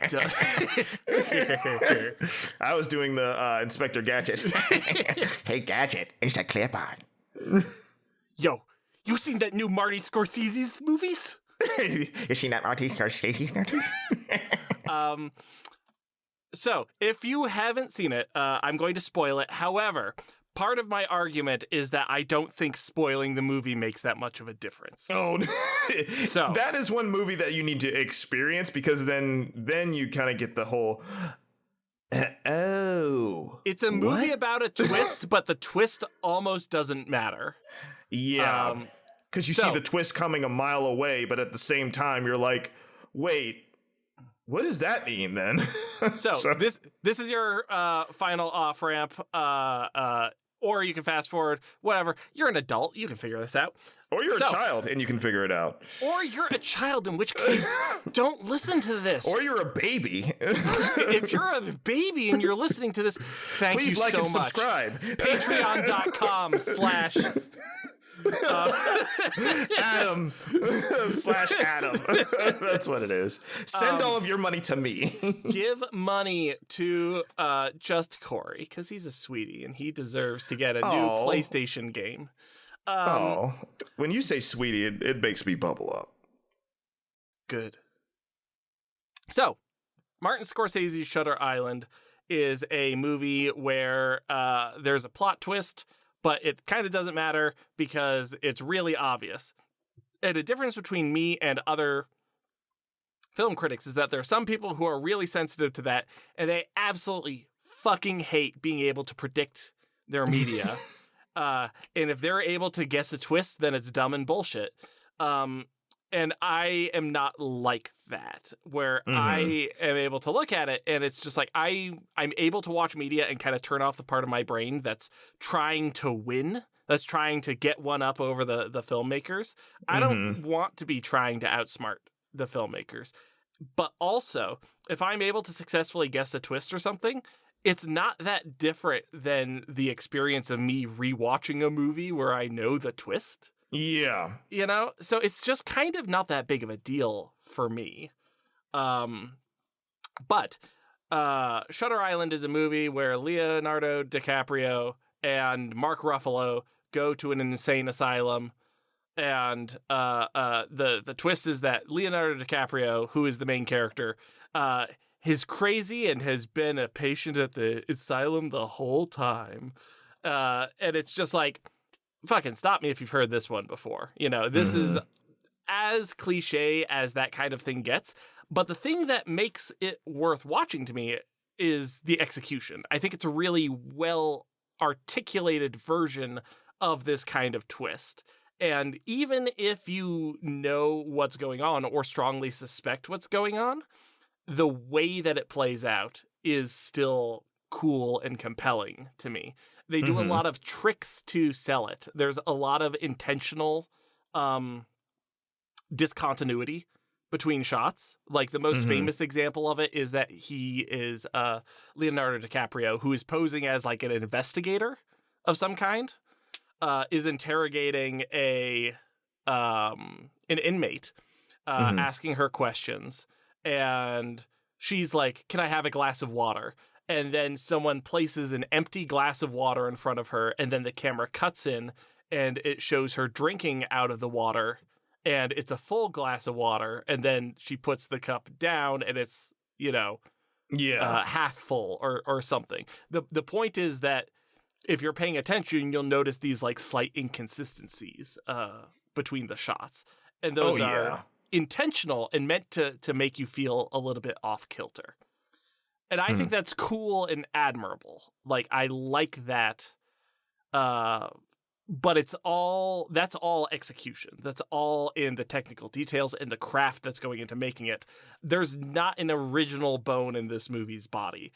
I was doing the Inspector Gadget. Hey, Gadget, it's a clip-on. Yo, you seen that new Marty Scorsese's movies? You seen that Marty Scorsese's movies? So, if you haven't seen it, I'm going to spoil it. However, part of my argument is that I don't think spoiling the movie makes that much of a difference. Oh, so that is one movie that you need to experience because then you kind of get the whole. It's a movie about a twist, but the twist almost doesn't matter. Yeah, because you see the twist coming a mile away, but at the same time, you're like, wait, What does that mean then? So this is your final off ramp. Or you can fast forward. Whatever. You're an adult. You can figure this out. Or you're a child and you can figure it out. Or you're a child, in which case, don't listen to this. Or you're a baby. If you're a baby and you're listening to this, please like and much. Subscribe. Patreon.com/ Adam / Adam. That's what it is. Send all of your money to me. Give money to just Cory, because he's a sweetie and he deserves to get a new PlayStation game. When you say sweetie, it makes me bubble up. Good. So, Martin Scorsese's Shudder Island is a movie where there's a plot twist, but it kind of doesn't matter because it's really obvious. And the difference between me and other film critics is that there are some people who are really sensitive to that, and they absolutely fucking hate being able to predict their media. And if they're able to guess a twist, then it's dumb and bullshit. And I am not like that, where I am able to look at it and it's just like I'm able to watch media and kind of turn off the part of my brain that's trying to win, that's trying to get one up over the filmmakers. I don't want to be trying to outsmart the filmmakers. But also, if I'm able to successfully guess a twist or something, it's not that different than the experience of me rewatching a movie where I know the twist. Yeah. You know? So it's just kind of not that big of a deal for me. But Shudder Island is a movie where Leonardo DiCaprio and Mark Ruffalo go to an insane asylum. And the twist is that Leonardo DiCaprio, who is the main character, is crazy and has been a patient at the asylum the whole time. And it's just like, fucking stop me if you've heard this one before. You know, this is as cliche as that kind of thing gets. But the thing that makes it worth watching to me is the execution. I think it's a really well articulated version of this kind of twist. And even if you know what's going on or strongly suspect what's going on, the way that it plays out is still cool and compelling to me. They do a lot of tricks to sell it. There's a lot of intentional discontinuity between shots. Like the most famous example of it is that he is Leonardo DiCaprio, who is posing as like an investigator of some kind, is interrogating an inmate, asking her questions. And she's like, "Can I have a glass of water?" And then someone places an empty glass of water in front of her, and then the camera cuts in, and it shows her drinking out of the water, and it's a full glass of water, and then she puts the cup down, and it's, you know, half full or something. The point is that if you're paying attention, you'll notice these like slight inconsistencies between the shots, and those are intentional and meant to make you feel a little bit off kilter. And I think that's cool and admirable. Like, I like that. But that's all execution. That's all in the technical details and the craft that's going into making it. There's not an original bone in this movie's body.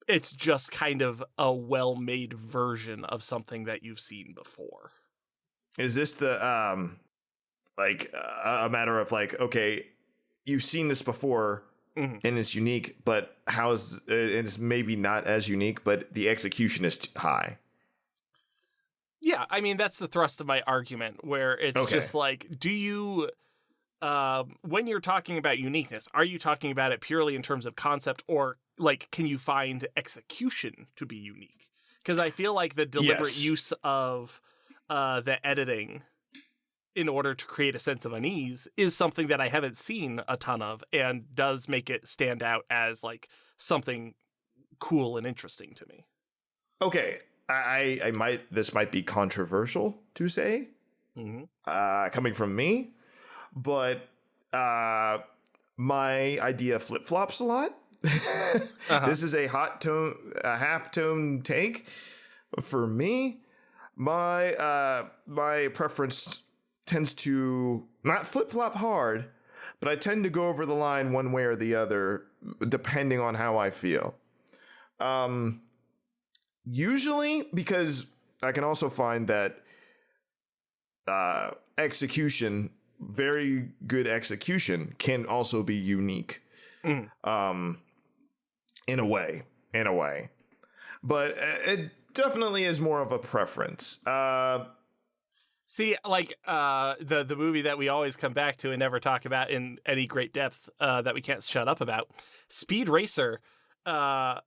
It's just kind of a well-made version of something that you've seen before. Is this the, a matter of like, okay, you've seen this before, and it's unique, but it's maybe not as unique, but the execution is high. Yeah, I mean, that's the thrust of my argument, where it's just like, do you, when you're talking about uniqueness, are you talking about it purely in terms of concept, or like, can you find execution to be unique? Because I feel like the deliberate use of the editing in order to create a sense of unease is something that I haven't seen a ton of, and does make it stand out as like something cool and interesting to me. Okay. This might be controversial to say, coming from me, but my idea flip-flops a lot. This is a half-tone take. For me, my preference tends to not flip-flop hard, but I tend to go over the line one way or the other depending on how I feel. Usually, because I can also find that execution, very good execution, can also be unique. In a way. But it definitely is more of a preference. See, like the movie that we always come back to and never talk about in any great depth that we can't shut up about, Speed Racer. Yeah.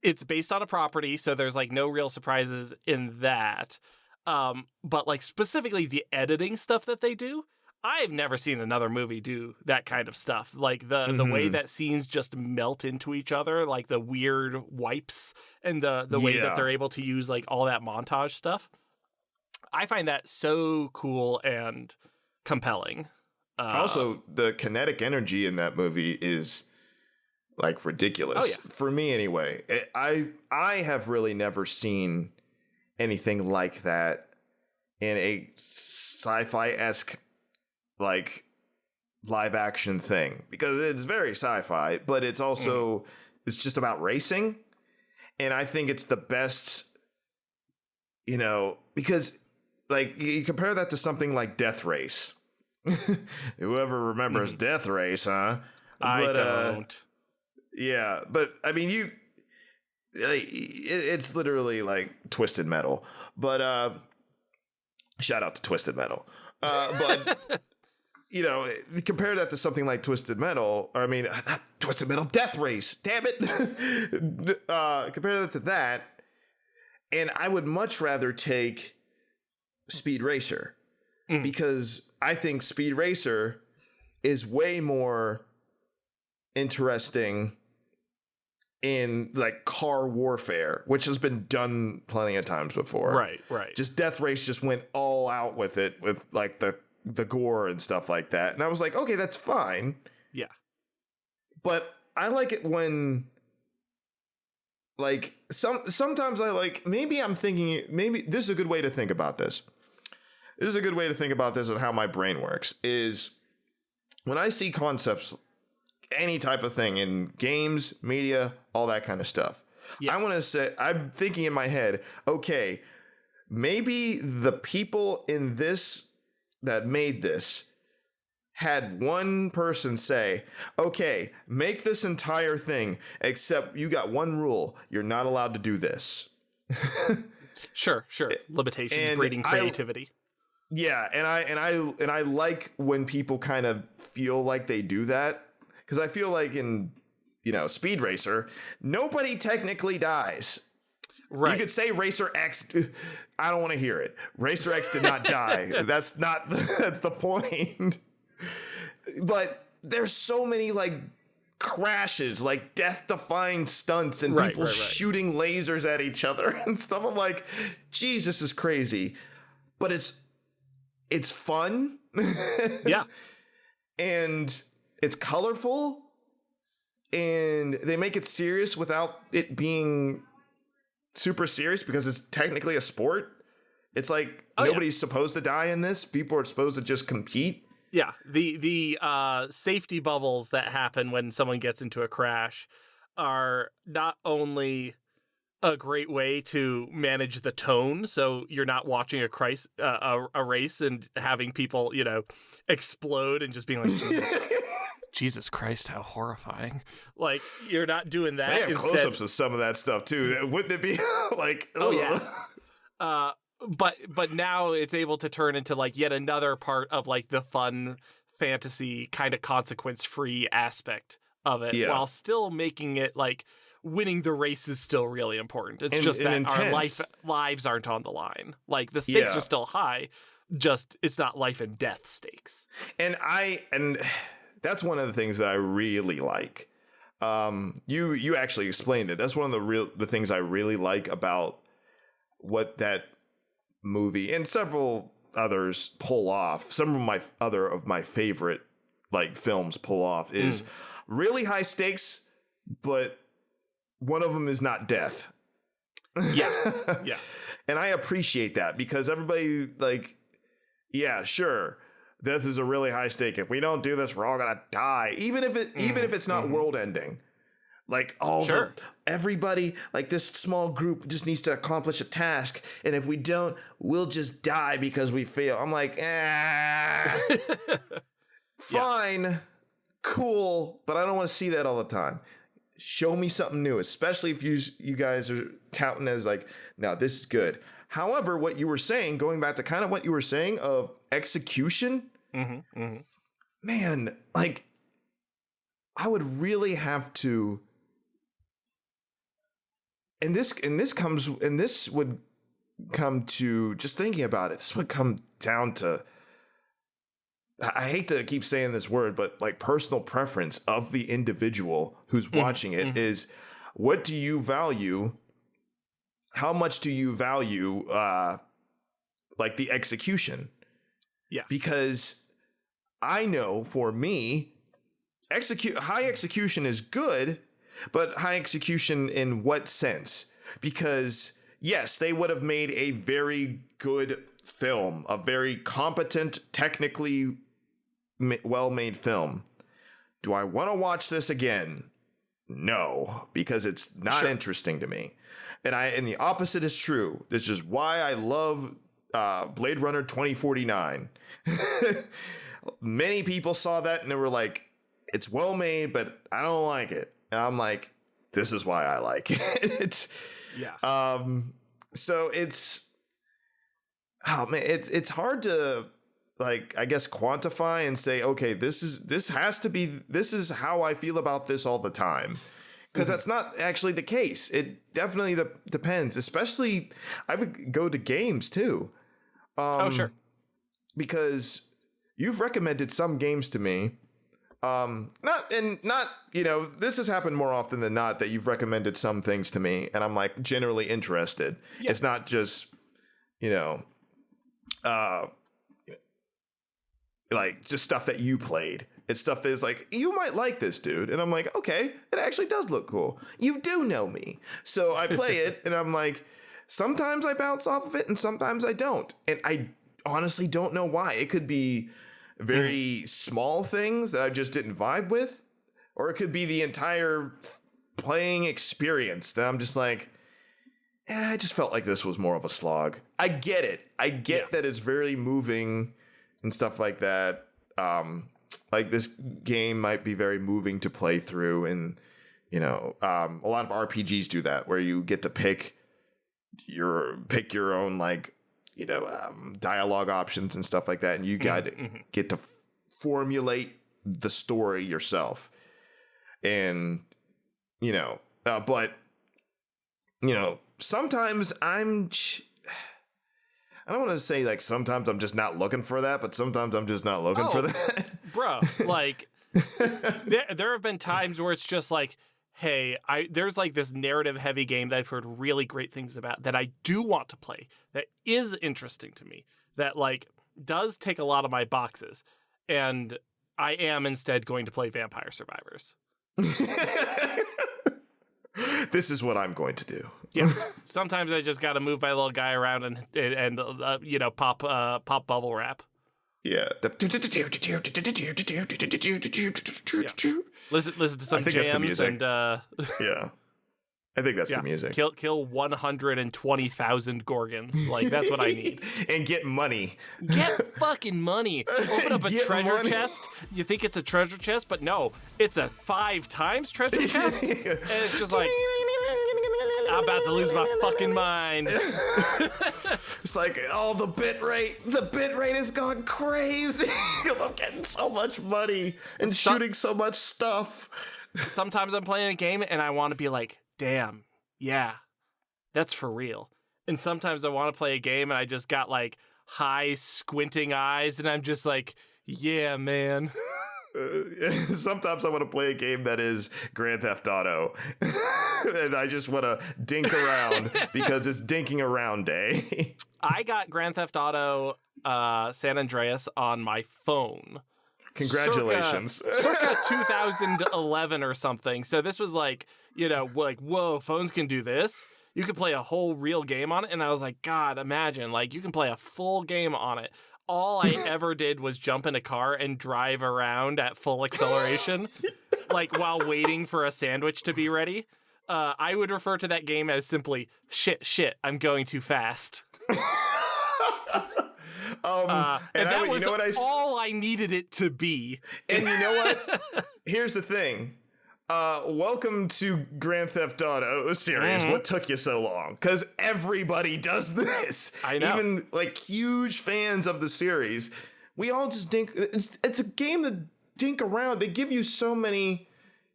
It's based on a property, so there's like no real surprises in that. But like specifically the editing stuff that they do, I've never seen another movie do that kind of stuff. Like the way that scenes just melt into each other, like the weird wipes and the way that they're able to use like all that montage stuff. I find that so cool and compelling. Also, the kinetic energy in that movie is like ridiculous for me anyway. I have really never seen anything like that in a sci-fi-esque like live action thing, because it's very sci-fi, but it's also it's just about racing, and I think it's the best, because like you compare that to something like Death Race. Whoever remembers Death Race, huh? I don't. Yeah, but I mean, it's literally like Twisted Metal. But shout out to Twisted Metal. But compare that to something like Twisted Metal. Or, I mean, not Twisted Metal, Death Race. Damn it! Compare that to that, and I would much rather take Speed Racer because I think Speed Racer is way more interesting in like car warfare, which has been done plenty of times before. Right. Just Death Race just went all out with it, with like the gore and stuff like that. And I was like, okay, that's fine. Yeah. But I like it when like sometimes I like, maybe this is a good way to think about this. This is a good way to think about this and how my brain works is when I see concepts, any type of thing in games, media, all that kind of stuff. Yeah. I want to say, I'm thinking in my head, okay, maybe the people in this that made this had one person say, okay, make this entire thing, except you got one rule. You're not allowed to do this. Sure. Limitations, breeding creativity. And I like when people kind of feel like they do that. Because I feel like in, Speed Racer, nobody technically dies. Right. You could say Racer X. I don't want to hear it. Racer X did not die. That's the point. But there's so many like crashes, like death-defying stunts and people shooting lasers at each other and stuff. I'm like, geez, this is crazy. But it's fun. Yeah. And it's colorful, and they make it serious without it being super serious because it's technically a sport. It's like nobody's supposed to die in this. People are supposed to just compete. Yeah, the safety bubbles that happen when someone gets into a crash are not only a great way to manage the tone, so you're not watching a race and having people, explode and just being like, Jesus Christ, how horrifying. Like, you're not doing that. They have close-ups of some of that stuff, too. Wouldn't it be like... Oh, yeah. But now it's able to turn into, like, yet another part of, like, the fun fantasy kind of consequence-free aspect of it, while still making it, like, winning the race is still really important. It's just that intense. Our lives aren't on the line. Like, the stakes are still high, just it's not life and death stakes. And that's one of the things that I really like. You actually explained it. That's one of the things I really like about what that movie and several others pull off. Some of my favorite like films pull off is really high stakes, but one of them is not death. Yeah. And I appreciate that because everybody like, yeah, sure. this is a really high stake. If we don't do this, we're all gonna die. Even if it's not world ending. Like everybody, like this small group just needs to accomplish a task, and if we don't, we'll just die because we fail. I'm like, fine, cool, but I don't want to see that all the time. Show me something new, especially if you guys are touting as like, no, this is good. However, what you were saying, going back to kind of what you were saying of execution, man, like I would really have to. And this would come to just thinking about it. This would come down to, I hate to keep saying this word, but like personal preference of the individual who's watching it is, what do you value? How much do you value, like the execution? Yeah. Because I know for me, high execution is good. But high execution in what sense? Because, yes, they would have made a very good film, a very competent, technically well-made film. Do I want to watch this again? No, because it's not interesting to me. And the opposite is true. This is why I love Blade Runner 2049. Many people saw that and they were like, it's well-made, but I don't like it. And I'm like, this is why I like it. Yeah. So it's hard to, like, I guess quantify and say, okay, this is how I feel about this all the time. Because that's not actually the case. It definitely depends. Especially, I would go to games too. Sure. Because you've recommended some games to me. This has happened more often than not that you've recommended some things to me and I'm like generally interested. Yeah. It's not just, like just stuff that you played. It's stuff that is like, you might like this, dude. And I'm like, okay, it actually does look cool. You do know me. So I play it and I'm like, sometimes I bounce off of it and sometimes I don't. And I honestly don't know why. It could be very small things that I just didn't vibe with, or it could be the entire playing experience that I'm just like, I just felt like this was more of a slog. I get it. I get that it's very moving and stuff like that. Like this game might be very moving to play through, and a lot of RPGs do that where you get to pick your own like dialogue options and stuff like that. And you got to get to formulate the story yourself. And, sometimes I don't want to say like sometimes I'm just not looking for that, but sometimes I'm just not looking for that. Bro, like there have been times where it's just like, hey, there's like this narrative heavy game that I've heard really great things about that I do want to play, that is interesting to me, that like does tick a lot of my boxes. And I am instead going to play Vampire Survivors. This is what I'm going to do. Yeah. Sometimes I just got to move my little guy around and pop bubble wrap. Yeah. Listen to some jams and yeah. I think that's the music. Kill 120,000 Gorgons. Like that's what I need. And get money. Get fucking money. Open up a treasure chest. You think it's a treasure chest, but no, it's a 5 times treasure chest. And it's just like, I'm about to lose my fucking mind. It's like, oh, the bit rate has gone crazy because I'm getting so much money and shooting so much stuff. Sometimes I'm playing a game and I want to be like, damn, yeah, that's for real. And sometimes I want to play a game and I just got like high squinting eyes and I'm just like, yeah, man. Sometimes I want to play a game that is Grand Theft Auto and I just want to dink around because it's dinking around day. I got Grand Theft Auto San Andreas on my phone. Congratulations. Circa 2011 or something. So this was like, like, whoa, phones can do this. You could play a whole real game on it. And I was like, God, imagine, like, you can play a full game on it. all I ever did was jump in a car and drive around at full acceleration, like while waiting for a sandwich to be ready. I would refer to that game as simply shit. I'm going too fast. And that was all I needed it to be. And you know what? Here's the thing. Welcome to Grand Theft Auto series. What took you so long? Because everybody does this. I know. Even like huge fans of the series. We all just dink. It's a game that dink around. They give you so many,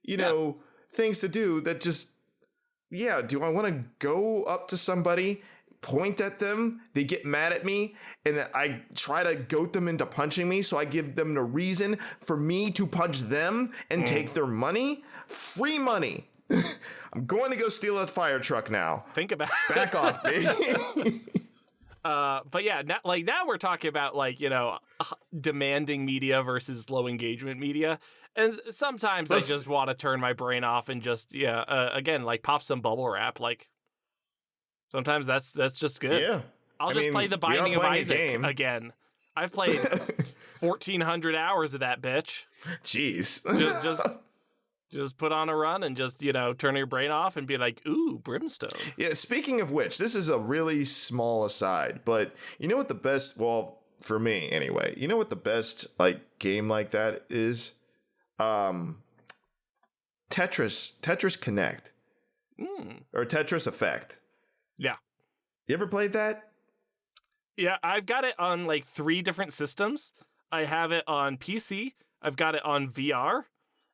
you know, things to do that just, do I want to go up to somebody, point at them, they get mad at me, and I try to goat them into punching me, so I give them the reason for me to punch them and take their money? Free money. I'm going to go steal a fire truck now. Think about it. Back off, baby. But yeah, now we're talking about demanding media versus low engagement media. And sometimes I just want to turn my brain off and just, again, pop some bubble wrap. Sometimes that's just good. Yeah. I'll just play The Binding of Isaac again. I've played 1,400 hours of that bitch. Jeez. Just put on a run and just, turn your brain off and be like, ooh, brimstone. Yeah, speaking of which, this is a really small aside, but you know what the best, well, for me anyway, you know what the best game like that is? Tetris Connect. Or Tetris Effect. Yeah. You ever played that? Yeah, I've got it on 3 different systems. I have it on PC. I've got it on VR.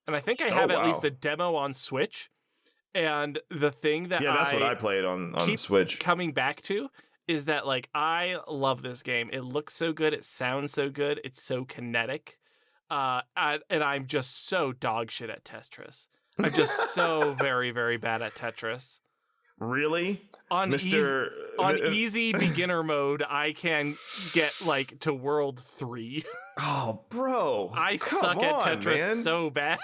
And I think I have at least a demo on Switch. And the thing that that's what I played on Switch. Coming back to is that I love this game. It looks so good. It sounds so good. It's so kinetic. And I'm just so dog shit at Tetris. I'm just so very, very bad at Tetris. Really? On easy beginner mode, I can get to world 3. Oh, bro. I suck at Tetris so bad.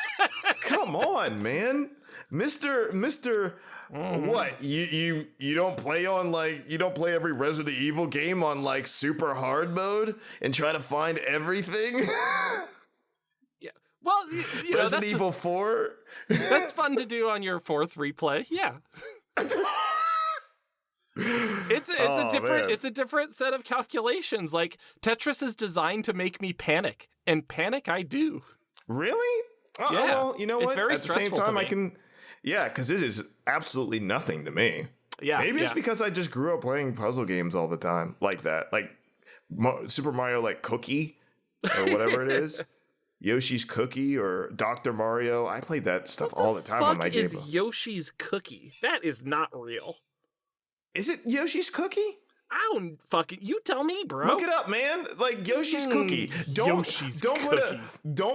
Come on, man. Mr. What? You don't play on you don't play every Resident Evil game on super hard mode and try to find everything? Yeah. Well, Resident Evil 4? That's fun to do on your 4th replay. Yeah. It's a different set of calculations. Tetris is designed to make me panic, and panic I do. Really? Yeah. Well, you know what? It's very At the same stressful time, to I me. can. Yeah, because it is absolutely nothing to me. Yeah. Maybe it's because I just grew up playing puzzle games all the time, like that, Super Mario, Cookie, or whatever it is. Yoshi's Cookie or Dr. Mario. I played that stuff all the time on my game. What is Yoshi's Cookie? That is not real. Is it Yoshi's Cookie? I don't fucking. You tell me, bro. Look it up, man. Yoshi's Cookie. Don't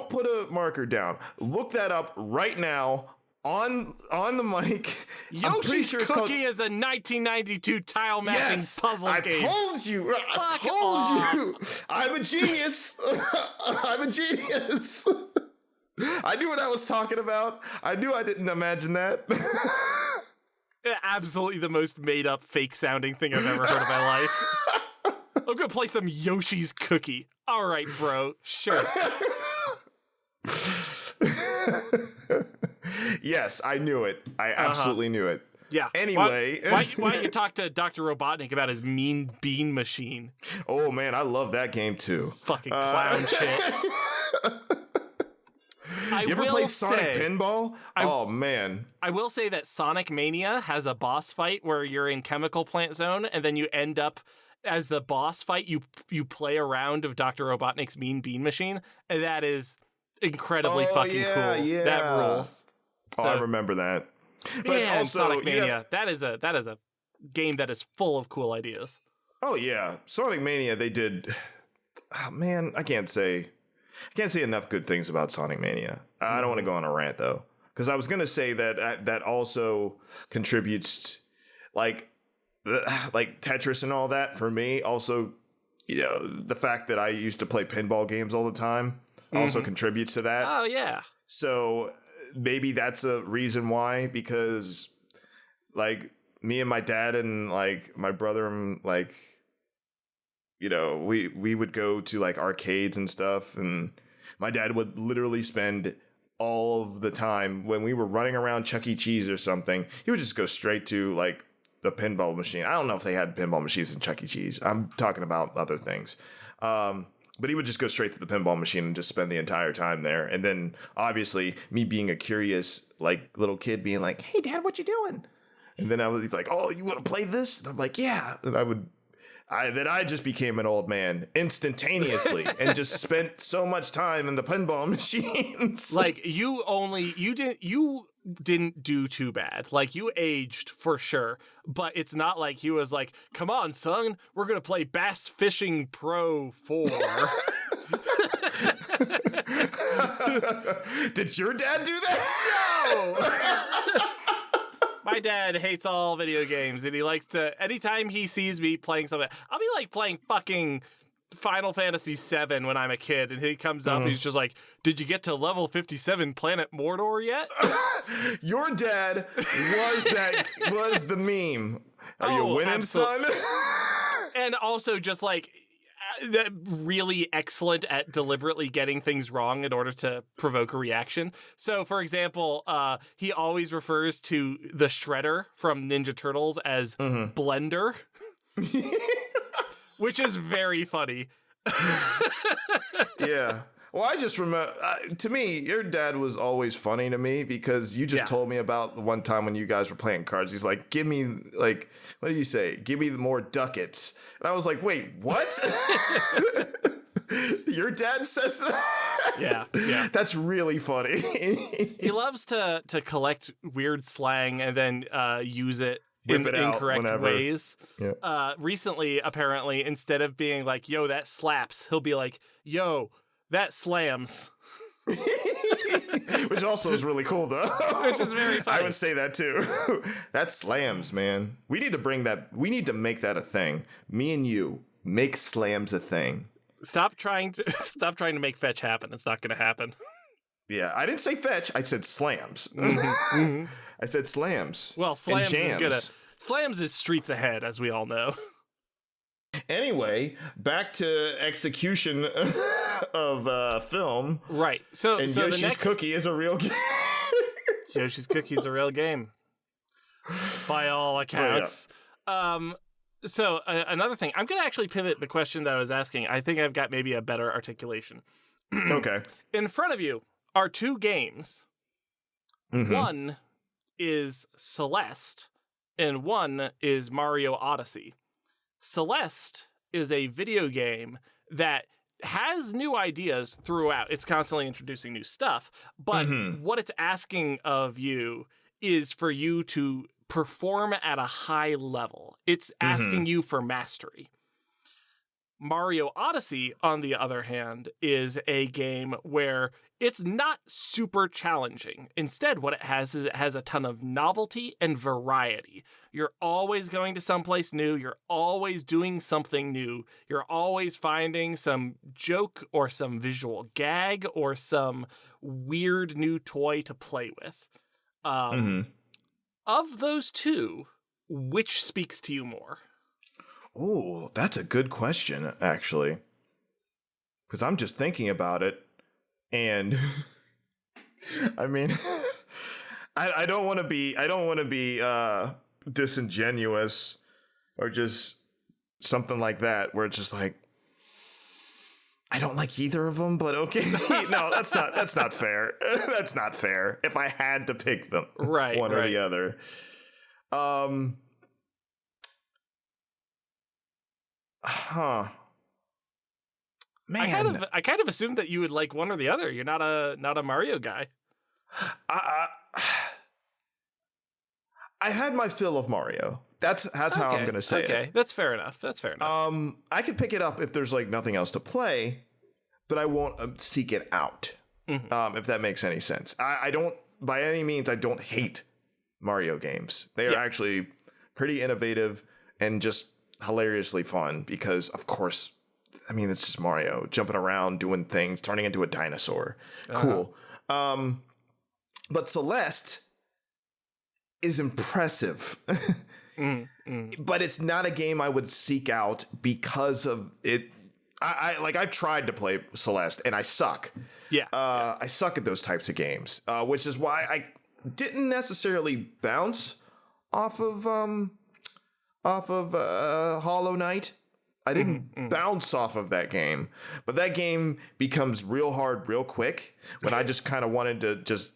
put a marker down. Look that up right now on the mic. Yoshi's Cookie is a 1992 tile mapping puzzle game. I told you. I told you. I'm a genius. I'm a genius. I knew what I was talking about. I knew I didn't imagine that. Absolutely the most made up, fake sounding thing I've ever heard in my life. I'm gonna play some Yoshi's Cookie. All right, bro. Sure. Yes, I knew it. I absolutely knew it. Yeah. Anyway. Why don't you talk to Dr. Robotnik about his mean bean machine? Oh, man, I love that game, too. Fucking clown shit. You ever played Sonic Pinball? Oh, man. I will say that Sonic Mania has a boss fight where you're in Chemical Plant Zone, and then you end up, as the boss fight, you play a round of Dr. Robotnik's Mean Bean Machine, and that is incredibly fucking cool. Yeah. That rules. So, I remember that. But man, also, Sonic Mania, that is a game that is full of cool ideas. Oh, yeah. Sonic Mania, they did... Oh, man, I can't say enough good things about Sonic Mania. I don't want to go on a rant, though. Because I was going to say that also contributes, like Tetris and all that, for me. Also, the fact that I used to play pinball games all the time also contributes to that. Oh, yeah. So maybe that's a reason why, because, me and my dad and, my brother and, we would go to like arcades and stuff, and my dad would literally spend all of the time when we were running around Chuck E. Cheese or something. He would just go straight to like the pinball machine. I don't know if they had pinball machines in Chuck E. Cheese. I'm talking about other things. But he would just go straight to the pinball machine and just spend the entire time there. And then obviously me being a curious like little kid being like, "Hey Dad, what you doing?" And then he's like, "Oh, you want to play this?" And I'm like, "Yeah." And I just became an old man instantaneously and just spent so much time in the pinball machines. Like you didn't do too bad. Like you aged for sure, but it's not like he was like, "Come on, son, we're going to play Bass Fishing Pro 4." Did your dad do that? No. My dad hates all video games, and he likes to, anytime he sees me playing something, I'll be like playing fucking Final Fantasy VII when I'm a kid, and he comes up, he's just like, "Did you get to level 57 Planet Mordor yet?" Your dad was the meme. Are you winning, son? And also just like, really excellent at deliberately getting things wrong in order to provoke a reaction. So, for example, he always refers to the Shredder from Ninja Turtles as Blender, which is very funny. Yeah. Well, I just remember, to me, your dad was always funny to me because you just told me about the one time when you guys were playing cards. He's like, "Give me, like, what did you say? Give me more ducats." And I was like, "Wait, what?" Your dad says that? Yeah. That's really funny. He loves to collect weird slang and then use it in incorrect ways. Yeah. Recently, apparently, instead of being like, "Yo, that slaps," he'll be like, "Yo, that slams." Which also is really cool, though. Which is very funny. I would say that too. That slams, man. We need to make that a thing. Me and you make slams a thing. Stop trying to make fetch happen. It's not going to happen. Yeah, I didn't say fetch. I said slams. I said slams. Well, slams is streets ahead, as we all know. Anyway, back to execution of film. Right. So Yoshi's Cookie is a real game. Yoshi's Cookie is a real game, by all accounts. Oh, yeah. So another thing, I'm going to actually pivot the question that I was asking. I think I've got maybe a better articulation. Okay. In front of you are two games. One is Celeste, and one is Mario Odyssey. Celeste is a video game that has new ideas throughout. It's constantly introducing new stuff, but what it's asking of you is for you to perform at a high level. It's asking you for mastery. Mario Odyssey, on the other hand, is a game where it's not super challenging. Instead, what it has is it has a ton of novelty and variety. You're always going to someplace new. You're always doing something new. You're always finding some joke or some visual gag or some weird new toy to play with. Of those two, which speaks to you more? Oh, that's a good question, actually. Because I'm just thinking about it, and I mean, I don't want to be disingenuous or just something like that, where it's just like, I don't like either of them, but okay. No, that's not fair. That's not fair. If I had to pick them, one or the other. Man, I kind of assumed that you would like one or the other. You're not a Mario guy. I had my fill of Mario. That's how I'm gonna say it. Okay, that's fair enough. I could pick it up if there's like nothing else to play, but I won't seek it out. If that makes any sense. I don't, by any means, I don't hate Mario games. They are actually pretty innovative and just hilariously fun because, of course, I mean, it's just Mario jumping around, doing things, turning into a dinosaur. Cool. But Celeste is impressive. But it's not a game I would seek out because of it. I've tried to play Celeste and I suck. Yeah. I suck at those types of games, which is why I didn't necessarily bounce off of Hollow Knight. I didn't bounce off of that game, but that game becomes real hard real quick when I just kind of wanted to just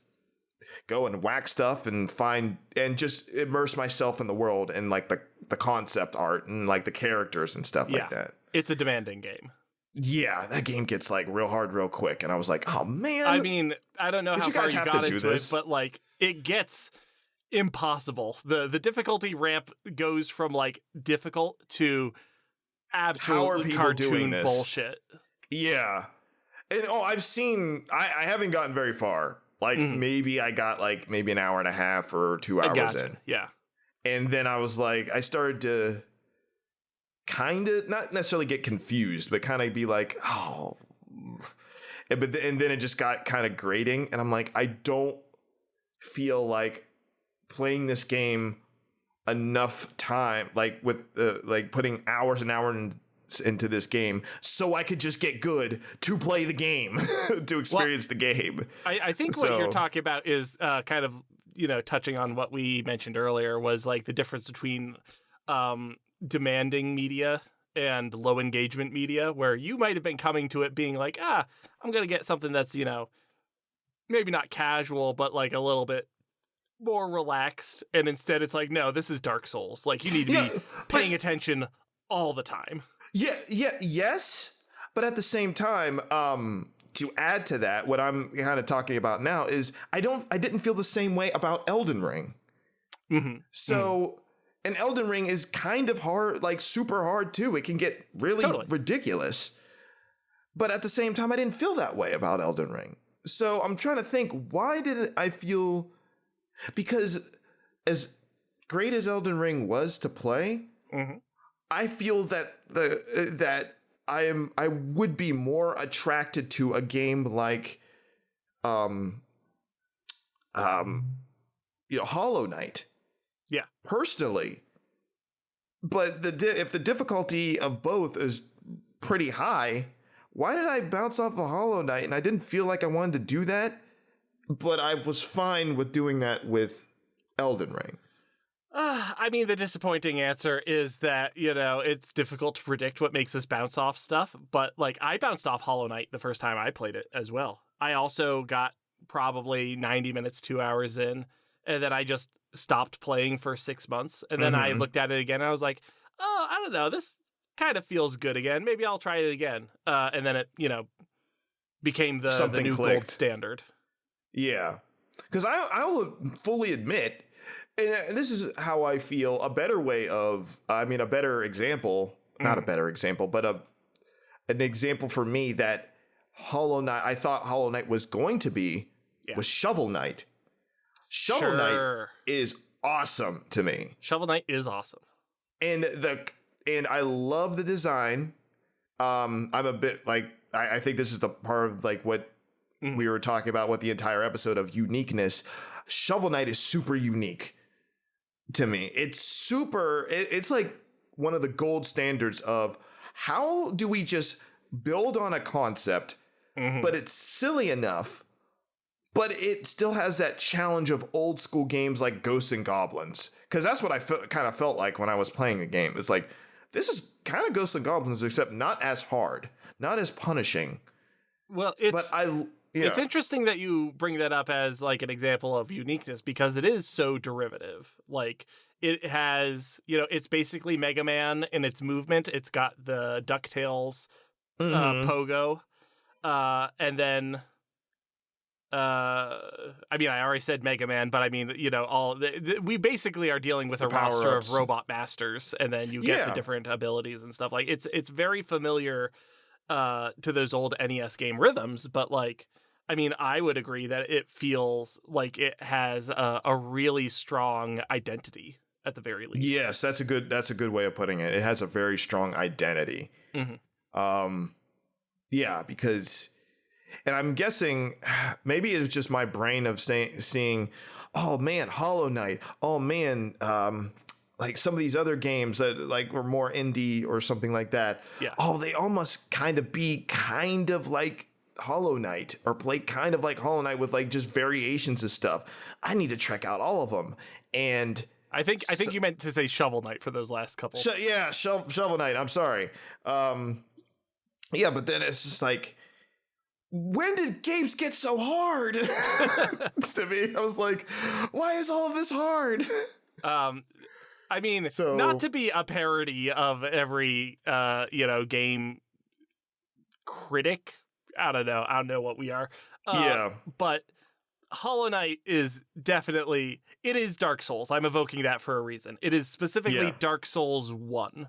go and whack stuff and find and just immerse myself in the world and like the concept art and like the characters and stuff like that. It's a demanding game. Yeah, that game gets like real hard real quick. And I was like, oh man. I mean, I don't know how far you got into it, but like it gets impossible. The difficulty ramp goes from like difficult to absolute cartoon bullshit. Yeah. And I've seen I haven't gotten very far. Like maybe I got like maybe an hour and a half or 2 hours in. Yeah. And then I was like, I started to kind of not necessarily get confused, but kind of be like, oh, and then it just got kind of grating. And I'm like, I don't feel like playing this game enough time, like with like putting hours and hours into this game so I could just get good to play the game, to experience the game. I think what you're talking about is kind of, touching on what we mentioned earlier was like the difference between demanding media and low engagement media, where you might have been coming to it being like, I'm going to get something that's, maybe not casual, but like a little bit more relaxed. And instead it's like, no, this is Dark Souls. Like you need to be paying attention all the time. Yes. But at the same time, to add to that, what I'm kind of talking about now is I didn't feel the same way about Elden Ring. So and Elden Ring is kind of hard, like super hard too. It can get really ridiculous. But at the same time, I didn't feel that way about Elden Ring. So I'm trying to think, why did I feel? Because as great as Elden Ring was to play, I feel that I would be more attracted to a game like Hollow Knight. Yeah. Personally. But if the difficulty of both is pretty high, why did I bounce off of Hollow Knight? And I didn't feel like I wanted to do that, but I was fine with doing that with Elden Ring. I mean, the disappointing answer is that, it's difficult to predict what makes us bounce off stuff. But like I bounced off Hollow Knight the first time I played it as well. I also got probably 90 minutes, 2 hours in, and then I just stopped playing for 6 months. And then I looked at it again and I was like, oh, I don't know, this kind of feels good again. Maybe I'll try it again. And then it, became the new gold standard. Yeah. Because I'll fully admit, and this is how I feel, a better example, not a better example, but an example for me that I thought Hollow Knight was going to be was Shovel Knight. Shovel Knight is awesome to me. Shovel Knight is awesome. And I love the design. I'm a bit like, I think this is the part of like what we were talking about with the entire episode of uniqueness. Shovel Knight is super unique to me. It's like one of the gold standards of how do we just build on a concept, but it's silly enough, but it still has that challenge of old school games like Ghosts and Goblins. Because that's what I kind of felt like when I was playing the game. It's like, this is kind of Ghosts and Goblins, except not as hard, not as punishing. Well, it's interesting that you bring that up as like an example of uniqueness, because it is so derivative. Like it has, it's basically Mega Man in its movement. It's got the DuckTales pogo. And then, I mean, I already said Mega Man, but I mean, we basically are dealing with a roster of robot masters, and then you get the different abilities and stuff. Like it's very familiar to those old NES game rhythms, but like, I mean, I would agree that it feels like it has a really strong identity at the very least. Yes, that's a good way of putting it. It has a very strong identity. Yeah, because, and I'm guessing maybe it's just my brain of seeing, oh man, Hollow Knight. Oh man, like some of these other games that like were more indie or something like that. Yeah. Oh, they almost kind of like Hollow Knight, or play kind of like Hollow Knight with like just variations of stuff. I need to check out all of them. And I think you meant to say Shovel Knight for those last couple. Shovel Knight. I'm sorry. Yeah, but then it's just like, when did games get so hard? To me, I was like, why is all of this hard? I mean, not to be a parody of every game critic. I don't know what we are. But Hollow Knight is definitely, it is Dark Souls. I'm evoking that for a reason. It is specifically Dark Souls 1.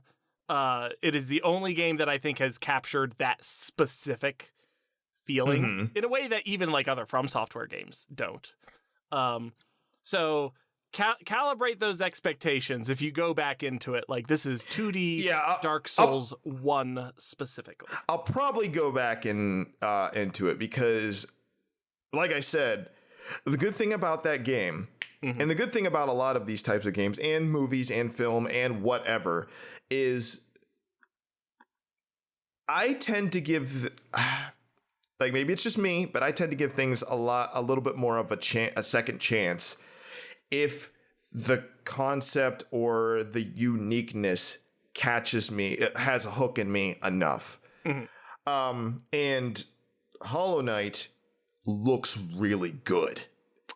It is the only game that I think has captured that specific feeling in a way that even like other From Software games don't. So calibrate those expectations if you go back into it. Like, this is 2D Dark Souls 1 specifically. I'll probably go back into it because, like I said, the good thing about that game, and the good thing about a lot of these types of games and movies and film and whatever, is I tend to give, like, maybe it's just me, but I tend to give things a little bit more of a second chance if the concept or the uniqueness catches me, it has a hook in me enough. And Hollow Knight looks really good.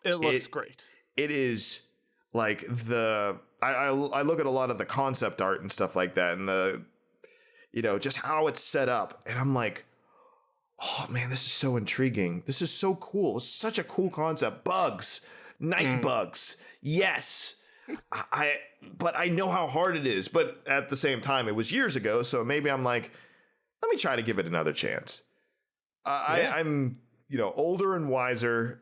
It looks great. It is like I look at a lot of the concept art and stuff like that, and the, just how it's set up, and I'm like, oh man, this is so intriguing. This is so cool. It's such a cool concept. Bugs. Night bugs. Yes. But I know how hard it is. But at the same time, it was years ago. So maybe I'm like, let me try to give it another chance. I'm, older and wiser.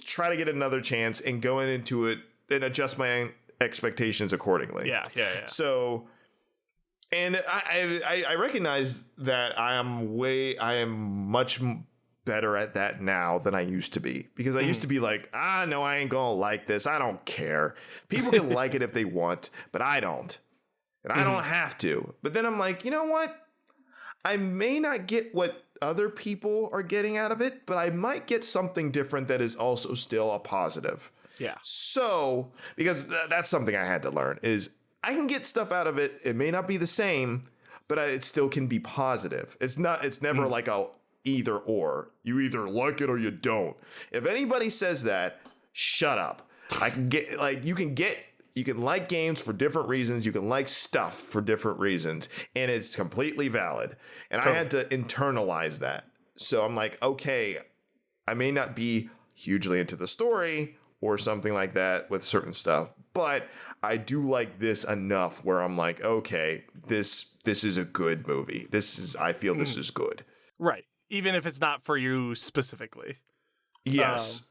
Try to get another chance and going into it and adjust my expectations accordingly. Yeah. So, and I recognize that I am much better at that now than I used to be, because I used to be like, no, I ain't gonna like this. I don't care. People can like it if they want, but I don't. And I don't have to. But then I'm like, you know what? I may not get what other people are getting out of it, but I might get something different that is also still a positive. Yeah. So, because that's something I had to learn, is I can get stuff out of it. It may not be the same, but it still can be positive. It's never like a either or. You either like it or you don't. If anybody says that, shut up. I can get, like, you can like games for different reasons. You can like stuff for different reasons, and it's completely valid. And I had to internalize that. So I'm like, okay, I may not be hugely into the story or something like that with certain stuff, but I do like this enough where I'm like, okay, this is a good movie. I feel this is good. Right. Even if it's not for you specifically. Yes.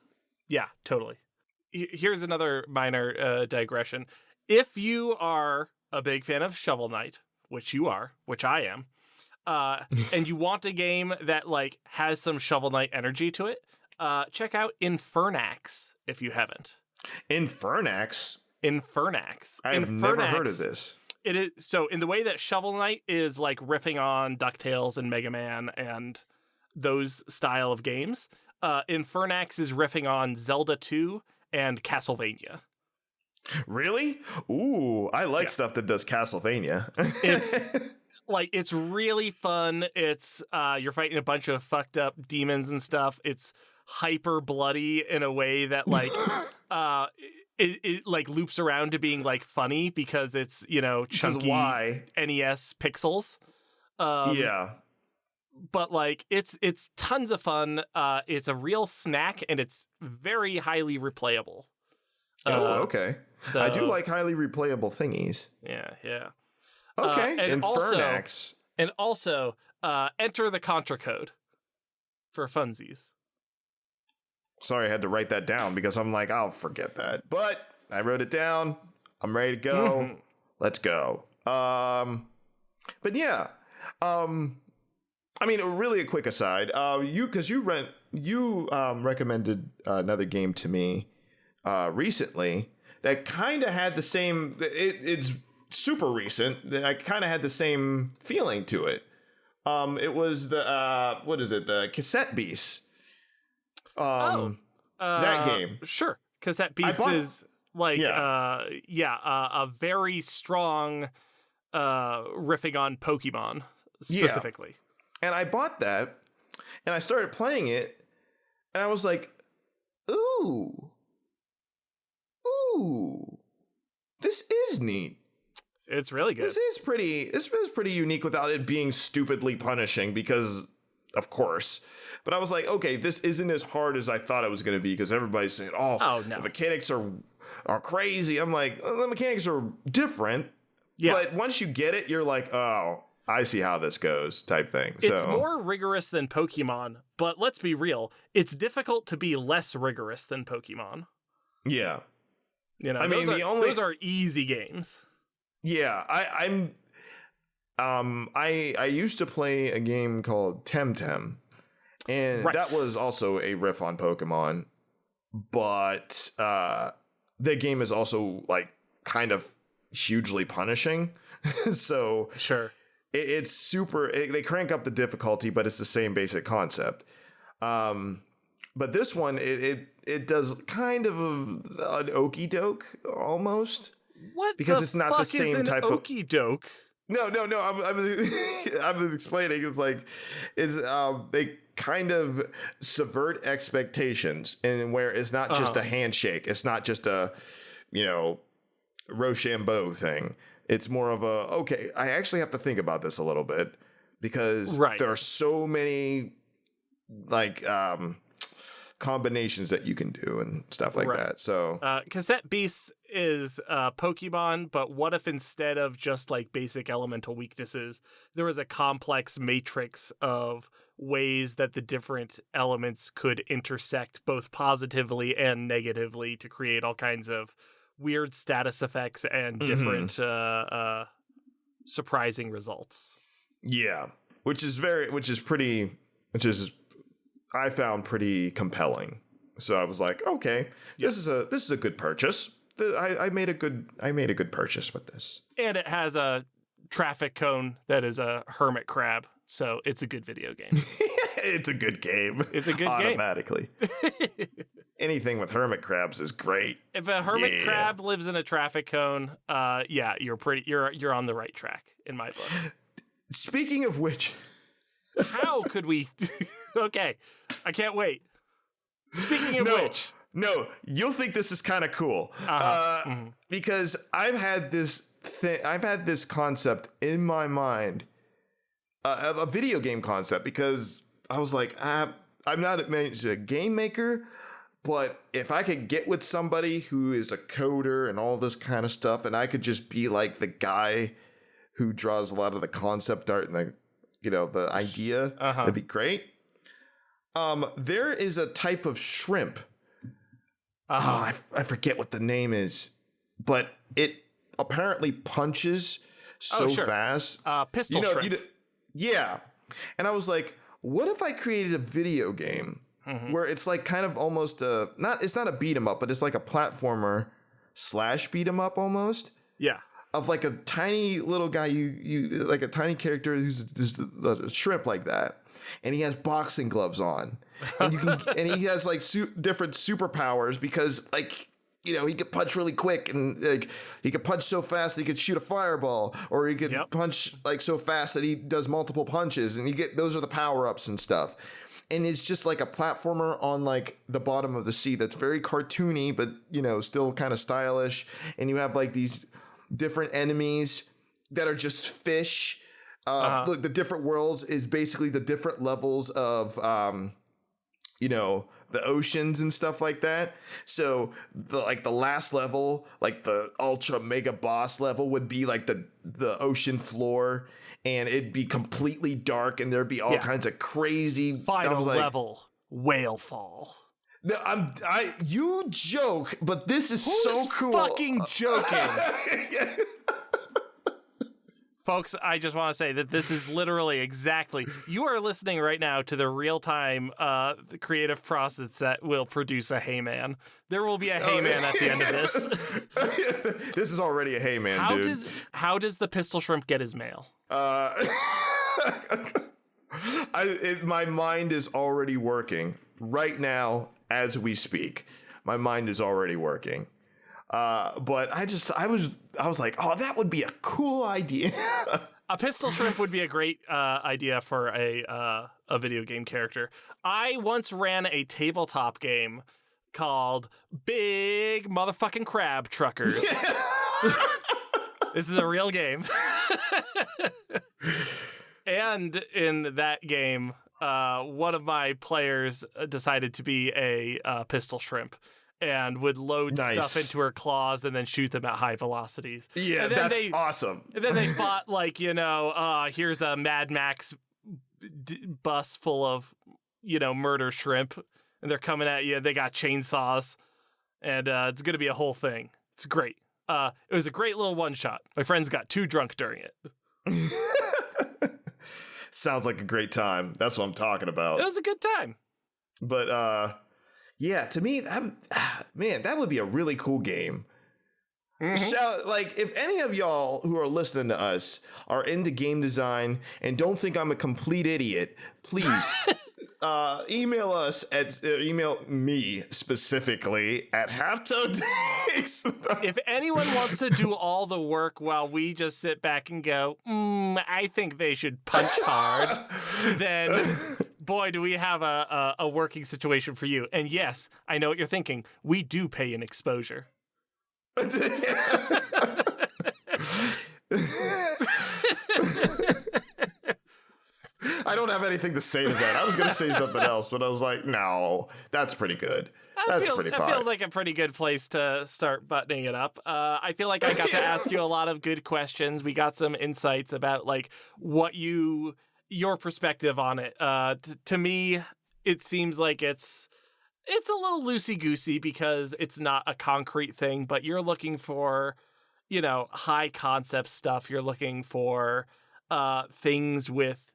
Yeah, totally. Here's another minor digression. If you are a big fan of Shovel Knight, which you are, which I am, and you want a game that like has some Shovel Knight energy to it, check out Infernax if you haven't. Infernax? I've never heard of this. It is, so in the way that Shovel Knight is like riffing on DuckTales and Mega Man and those style of games, Infernax is riffing on Zelda 2 and Castlevania. Really? Ooh, I like stuff that does Castlevania. It's really fun. It's you're fighting a bunch of fucked up demons and stuff. It's hyper bloody in a way that like it like loops around to being like funny because it's, chunky NES pixels. But like it's tons of fun. It's a real snack, and it's very highly replayable. Okay. So, I do like highly replayable thingies. Yeah. Okay, and Infernax. Also, enter the Contra code for funsies. Sorry, I had to write that down because I'm like, I'll forget that. But I wrote it down. I'm ready to go. Let's go. But yeah. I mean, really a quick aside. You recommended another game to me recently that kind of had the same. It's super recent. I kind of had the same feeling to it. It was the what is it? The Cassette Beasts. That game. Sure. Cassette Beasts is like a very strong riffing on Pokemon specifically. Yeah. And I bought that and I started playing it and I was like, ooh, this is neat. It's really good. This is pretty unique without it being stupidly punishing because of course. But I was like, okay, this isn't as hard as I thought it was going to be because everybody's saying, no. The mechanics are crazy. I'm like, the mechanics are different. Yeah. But once you get it, you're like, oh, I see how this goes type thing. It's more rigorous than Pokemon, but let's be real. It's difficult to be less rigorous than Pokemon. Yeah. You know, I mean, those are easy games. Yeah, I used to play a game called Temtem. And that was also a riff on Pokemon, but the game is also like kind of hugely punishing. So sure, it's super. They crank up the difficulty, but it's the same basic concept. But this one, it does kind of an okey doke almost. What? Because it's not the same type of okey doke. No. I'm explaining. It's like they kind of subvert expectations, and where it's not just a handshake, it's not just a Rochambeau thing. It's more of a okay. I actually have to think about this a little bit because there are so many like combinations that you can do and stuff like that. So Cassette Beasts is Pokemon, but what if instead of just like basic elemental weaknesses, there was a complex matrix of ways that the different elements could intersect both positively and negatively to create all kinds of weird status effects and different surprising results. Yeah, which I found pretty compelling. So I was like, okay, this is a good purchase. I made a good purchase with this. And it has a traffic cone that is a hermit crab, so it's a good video game. It's a good game. It's a good automatically. Game. Anything with hermit crabs is great. If a hermit crab lives in a traffic cone, you're on the right track in my book. Speaking of which, how could we? Okay, I can't wait. Speaking of which. No, you'll think this is kind of cool because I've had this concept in my mind, a video game concept, because I was like, I'm not a game maker, but if I could get with somebody who is a coder and all this kind of stuff, and I could just be like the guy who draws a lot of the concept art and the idea, that'd be great. There is a type of shrimp. I forget what the name is, but it apparently punches so fast. Pistol shrimp. Yeah. And I was like, what if I created a video game where it's like kind of almost it's not a beat 'em up, but it's like a platformer / beat 'em up almost. Yeah. Of like a tiny little guy, you like a tiny character who's just a shrimp like that. And he has boxing gloves on, and and he has like different superpowers because he could punch really quick, and like he could punch so fast that he could shoot a fireball, or he could punch like so fast that he does multiple punches, and those are the power ups and stuff. And it's just like a platformer on like the bottom of the sea that's very cartoony, but still kind of stylish. And you have like these different enemies that are just fish. Look, the different worlds is basically the different levels of, the oceans and stuff like that. So the last level, like the ultra mega boss level, would be like the ocean floor, and it'd be completely dark, and there'd be all kinds of crazy final level whale fall. No, you joke, but this is so cool. Fucking joking. Folks, I just want to say that this is literally exactly, you are listening right now to the real-time the creative process that will produce a Hey Man. There will be a Hey Man at the end of this. This is already a Hey Man, dude. How does the pistol shrimp get his mail? My mind is already working right now as we speak. My mind is already working. But I was like, oh, that would be a cool idea. A pistol shrimp would be a great idea for a video game character. I once ran a tabletop game called Big Motherfucking Crab Truckers. This is a real game. And in that game, one of my players decided to be a pistol shrimp and would load stuff into her claws and then shoot them at high velocities. Yeah, that's awesome. And then they fought like, here's a Mad Max bus full of, murder shrimp. And they're coming at you. They got chainsaws. And it's going to be a whole thing. It's great. It was a great little one-shot. My friends got too drunk during it. Sounds like a great time. That's what I'm talking about. It was a good time. But, yeah, to me, that would be a really cool game. Mm-hmm. If any of y'all who are listening to us are into game design and don't think I'm a complete idiot, please email us email me specifically at halftonetakes. If anyone wants to do all the work while we just sit back and go, I think they should punch hard, then boy, do we have a working situation for you. And yes, I know what you're thinking. We do pay an exposure. I don't have anything to say to that. I was going to say something else, but I was like, no, that's pretty good. That's pretty fine. That feels like a pretty good place to start buttoning it up. I feel like I got to ask you a lot of good questions. We got some insights about what your perspective on it. To me, it seems like it's a little loosey-goosey because it's not a concrete thing, but you're looking for, high concept stuff. You're looking for things with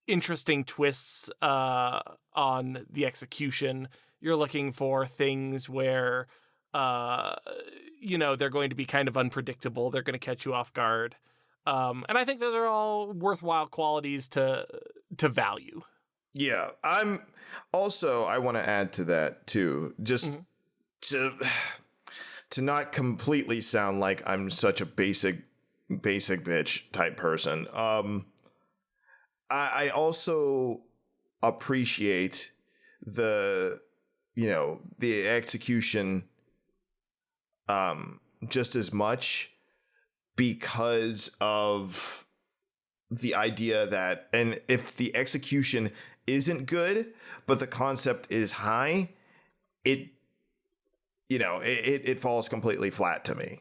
interesting twists on the execution. You're looking for things where, they're going to be kind of unpredictable. They're going to catch you off guard. And I think those are all worthwhile qualities to value. Yeah, I want to add to that too, just to not completely sound like I'm such a basic bitch type person. I also appreciate the execution just as much because of the idea that, and if the execution isn't good, but the concept is high, it falls completely flat to me.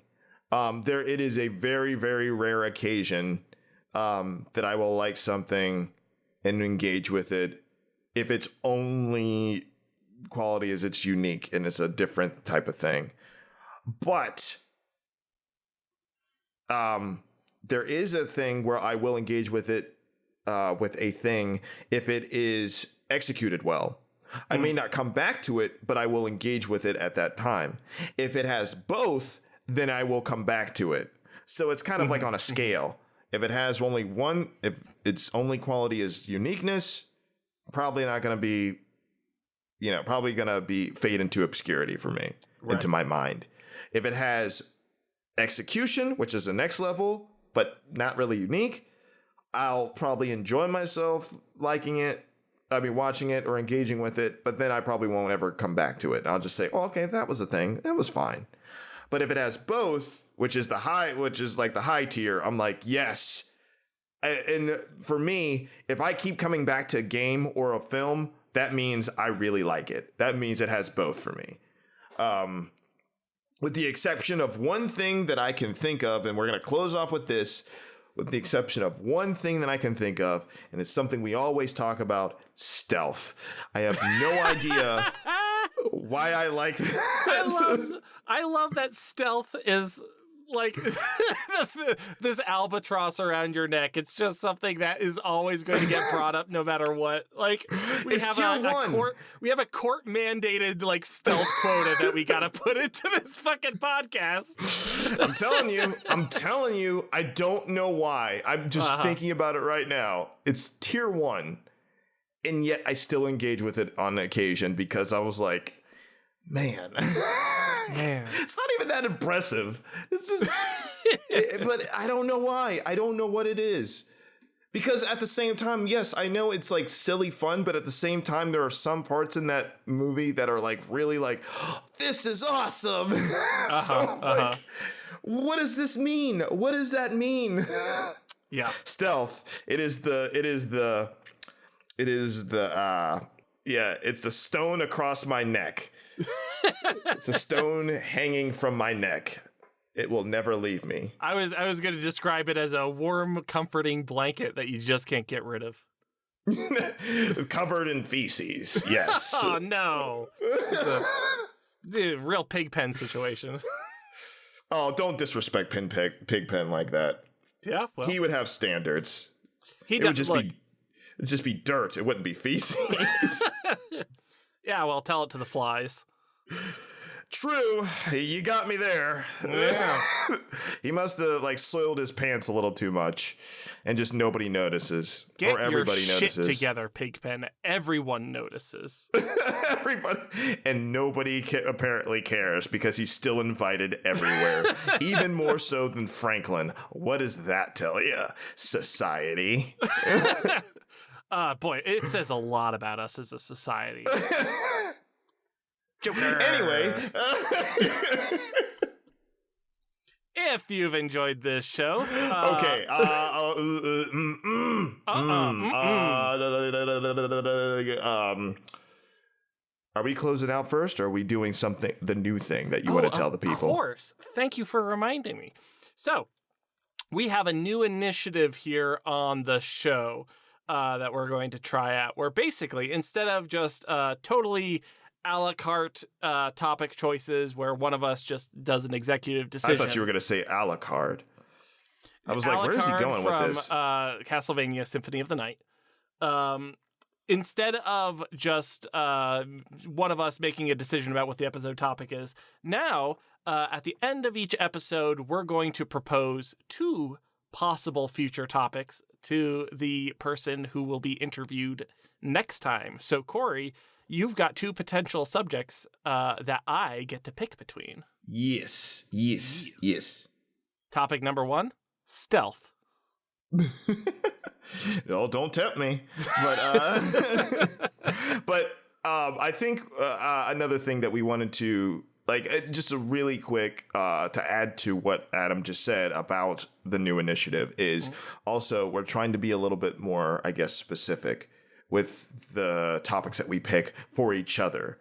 It is a very, very rare occasion that I will like something and engage with it if its only quality is it's unique and it's a different type of thing. But there is a thing where I will engage with it, with a thing, if it is executed well. I may not come back to it, but I will engage with it at that time. If it has both, then I will come back to it. So it's kind of like on a scale. If it has only one, if its only quality is uniqueness, probably not going to be, probably going to be fade into obscurity for me, into my mind. If it has execution, which is the next level, but not really unique, I'll probably enjoy myself watching it or engaging with it, but then I probably won't ever come back to it. I'll just say, oh, okay, that was a thing. That was fine. But if it has both, which is like the high tier, I'm like, yes. And for me, if I keep coming back to a game or a film, that means I really like it. That means it has both for me. With the exception of one thing that I can think of, and we're going to close off with this, with the exception of one thing that I can think of, and it's something we always talk about, stealth. I have no idea why I like that. I love that stealth is like this albatross around your neck. It's just something that is always going to get brought up no matter what. Like we It's have a court mandated like stealth quota that we got to put into this fucking podcast. I'm telling you, I don't know why. I'm just thinking about it right now. It's tier 1. And yet I still engage with it on occasion because I was like, man. It's not even that impressive. It's just, but I don't know why. I don't know what it is. Because at the same time, yes, I know it's like silly fun, but at the same time, there are some parts in that movie that are like really like, oh, this is awesome. So like, what does this mean? What does that mean? Yeah. Stealth. It's the stone across my neck. It's a stone hanging from my neck. It will never leave me. I was going to describe it as a warm, comforting blanket that you just can't get rid of. Covered in feces. Yes. Oh no. It's a real Pigpen situation. Oh, don't disrespect Pigpen like that. Yeah, well, he would have standards. It would just be dirt. It wouldn't be feces. Yeah, well, tell it to the flies. True. You got me there. Yeah. He must have like soiled his pants a little too much and just nobody notices. Get or everybody your notices. Shit together, Pigpen. Everyone notices. Everybody. And nobody apparently cares because he's still invited everywhere. Even more so than Franklin. What does that tell you? Society. Boy, it says a lot about us as a society. Joker. Anyway. If you've enjoyed this show. Okay. Are we closing out first, or are we doing something, the new thing that you want to tell the people? Of course. Thank you for reminding me. So, we have a new initiative here on the show that we're going to try out, where basically, instead of just totally a la carte topic choices where one of us just does an executive decision. I thought you were going to say a la carte. I was like, where is he going with this? Castlevania Symphony of the Night. Instead of just one of us making a decision about what the episode topic is, now, at the end of each episode, we're going to propose 2 possible future topics to the person who will be interviewed next time. So, Cory, you've got 2 potential subjects that I get to pick between. Yes. Topic number 1, stealth. Oh, don't tempt me. But I think another thing that we wanted to just a really quick to add to what Adam just said about the new initiative is also we're trying to be a little bit more, I guess, specific with the topics that we pick for each other.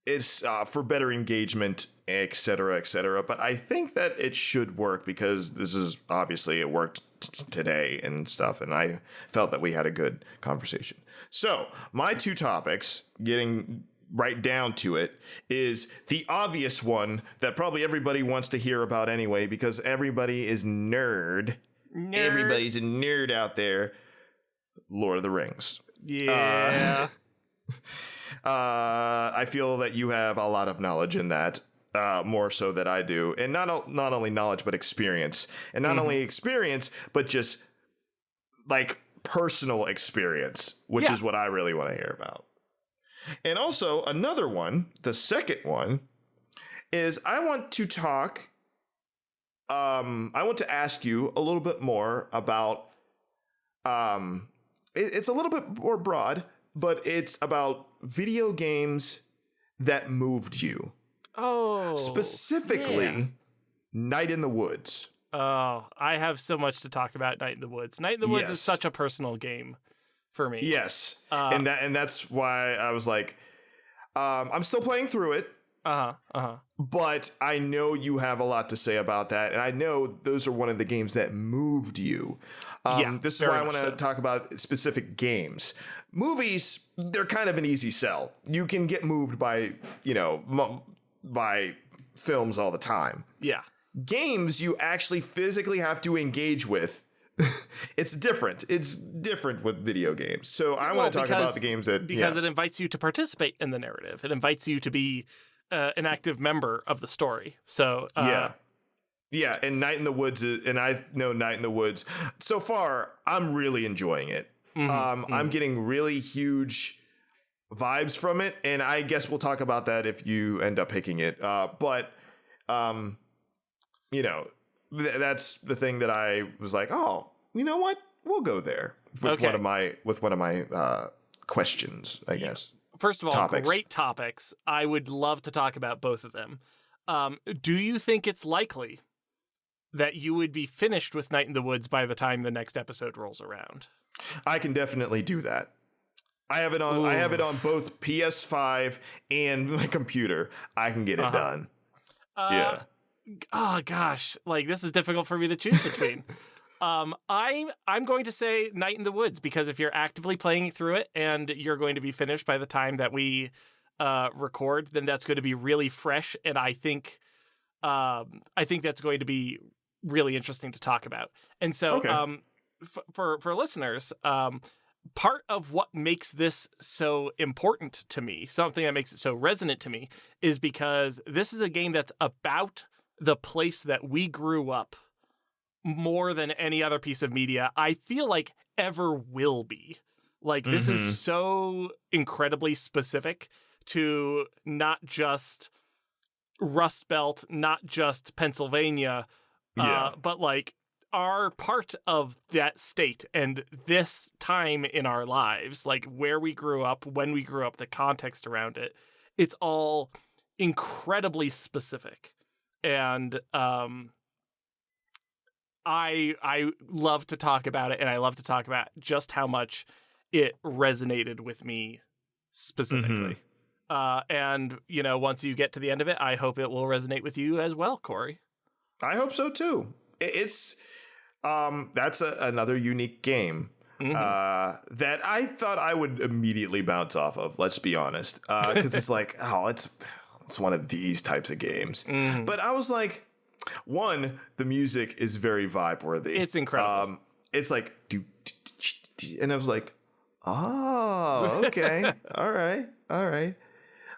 It's for better engagement, et cetera, but I think that it should work because this is obviously it worked today and stuff, and I felt that we had a good conversation. So my 2 topics, getting right down to it, is the obvious one that probably everybody wants to hear about anyway because everybody is nerd. Everybody's a nerd out there. Lord of the Rings. Yeah. I feel that you have a lot of knowledge in that, more so than I do. And not only knowledge, but experience. And not only experience, but just like personal experience, which is what I really want to hear about. And also another one, the second one, is I want to talk, I want to ask you a little bit more about, it's a little bit more broad, but it's about video games that moved you. Oh. Specifically, Night in the Woods. Oh, I have so much to talk about Night in the Woods. Night in the Woods is such a personal game for me. Yes. And that's why I was like, I'm still playing through it. But I know you have a lot to say about that. And I know those are one of the games that moved you. This is why I want to talk about specific games. Movies, they're kind of an easy sell. You can get moved by, by films all the time. Yeah. Games you actually physically have to engage with. It's different. It's different with video games. So I want to talk about the games that... Because it invites you to participate in the narrative. It invites you to be an active member of the story. So... Yeah, and Night in the Woods, and I know Night in the Woods. So far, I'm really enjoying it. I'm getting really huge vibes from it, and I guess we'll talk about that if you end up picking it. But that's the thing that I was like, oh, you know what? We'll go there with one of my questions, I guess. First of all, great topics. I would love to talk about both of them. Do you think it's likely that you would be finished with Night in the Woods by the time the next episode rolls around? I can definitely do that. I have it on. Ooh. I have it on both PS5 and my computer. I can get it done. Yeah. Oh gosh, like this is difficult for me to choose between. I'm going to say Night in the Woods, because if you're actively playing through it and you're going to be finished by the time that we record, then that's going to be really fresh, and I think that's going to be really interesting to talk about. And so, for listeners, part of what makes this so important to me, something that makes it so resonant to me, is because this is a game that's about the place that we grew up more than any other piece of media I feel like ever will be. Like, this is so incredibly specific to not just Rust Belt, not just Pennsylvania, but like our part of that state and this time in our lives, like where we grew up, when we grew up, the context around it. It's all incredibly specific. And I love to talk about it, and I love to talk about just how much it resonated with me specifically. And, once you get to the end of it, I hope it will resonate with you as well, Cory. I hope so, too. It's that's another unique game that I thought I would immediately bounce off of, let's be honest. Because it's like, it's one of these types of games. But I was like, one, the music is very vibe-worthy. It's incredible. It's like, and I was like, oh, okay. All right.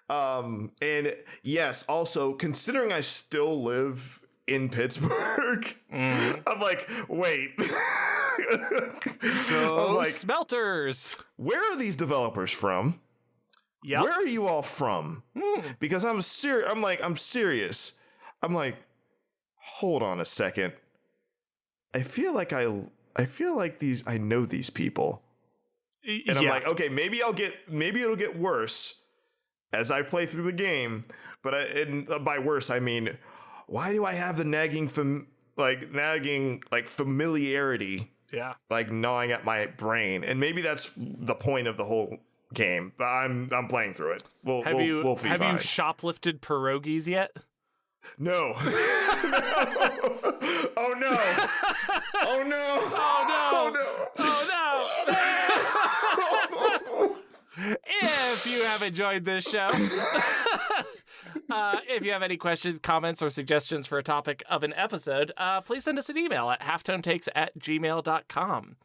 And yes, also, considering I still live in Pittsburgh, I'm like, wait. So, like, smelters. Where are these developers from? Yep. Where are you all from? Because I'm serious. I'm like, hold on a second. I feel like I know these people. And I'm like, okay, maybe it'll get worse as I play through the game. But by worse, I mean, why do I have the nagging familiarity? Yeah. Like gnawing at my brain. And maybe that's the point of the whole game. But I'm playing through it. We'll be fine. Have you shoplifted pierogies yet? No. Oh no. Oh no. Oh no. If you have enjoyed this show, if you have any questions, comments, or suggestions for a topic of an episode, please send us an email at halftonetakes@gmail.com.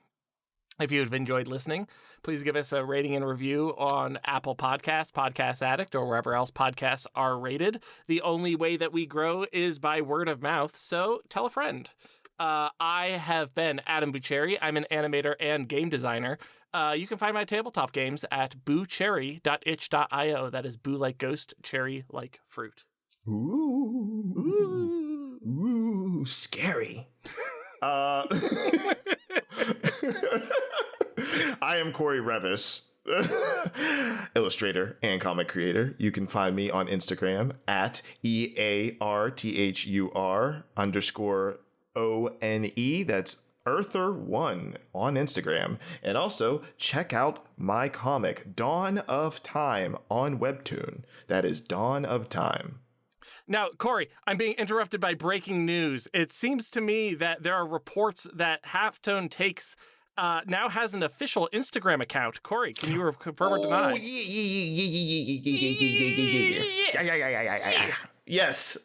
If you've enjoyed listening, please give us a rating and review on Apple Podcasts, Podcast Addict, or wherever else podcasts are rated. The only way that we grow is by word of mouth, so tell a friend. I have been Adam Bucherri. I'm an animator and game designer. You can find my tabletop games at boocherry.itch.io. That is boo like ghost, cherry like fruit. Ooh, scary. I am Cory Revis, illustrator and comic creator. You can find me on Instagram at EARTHUR_ONE. That's Earther1 on Instagram. And also check out my comic, Dawn of Time, on Webtoon. That is Dawn of Time. Now, Cory, I'm being interrupted by breaking news. It seems to me that there are reports that Halftone Takes now has an official Instagram account. Cory, can you confirm or deny? Yes.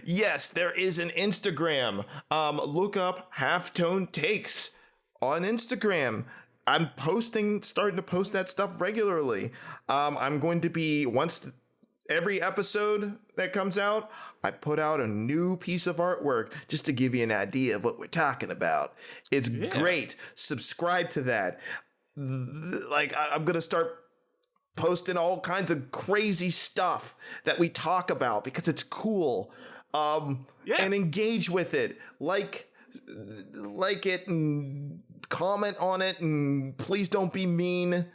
Yes, there is an Instagram. Look up Halftone Takes on Instagram. I'm starting to post that stuff regularly. I'm going to be, every episode that comes out, I put out a new piece of artwork just to give you an idea of what we're talking about. It's great. Subscribe to that. Like, I'm going to start posting all kinds of crazy stuff that we talk about because it's cool. And engage with it. Like it and comment on it, and please don't be mean.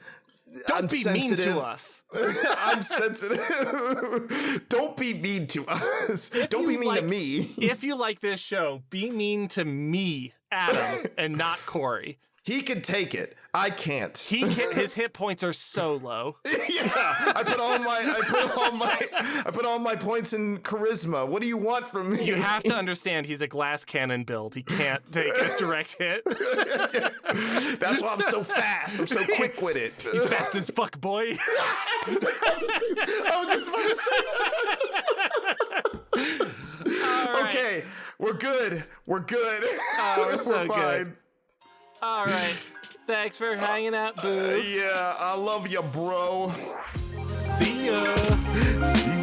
Don't be mean to us. I'm sensitive. Don't be mean to us. Don't be mean to me. If you like this show, be mean to me, Adam, and not Cory. He can take it. I can't. His hit points are so low. Yeah, I put all my points in charisma. What do you want from me? You have to understand he's a glass cannon build. He can't take a direct hit. That's why I'm so fast. I'm so quick with it. He's fast as fuck, boy. I was just about to say. All right. Okay, we're good. Oh, we're so good. All right. Thanks for hanging out, boo. Yeah, I love you, bro. See ya. See ya.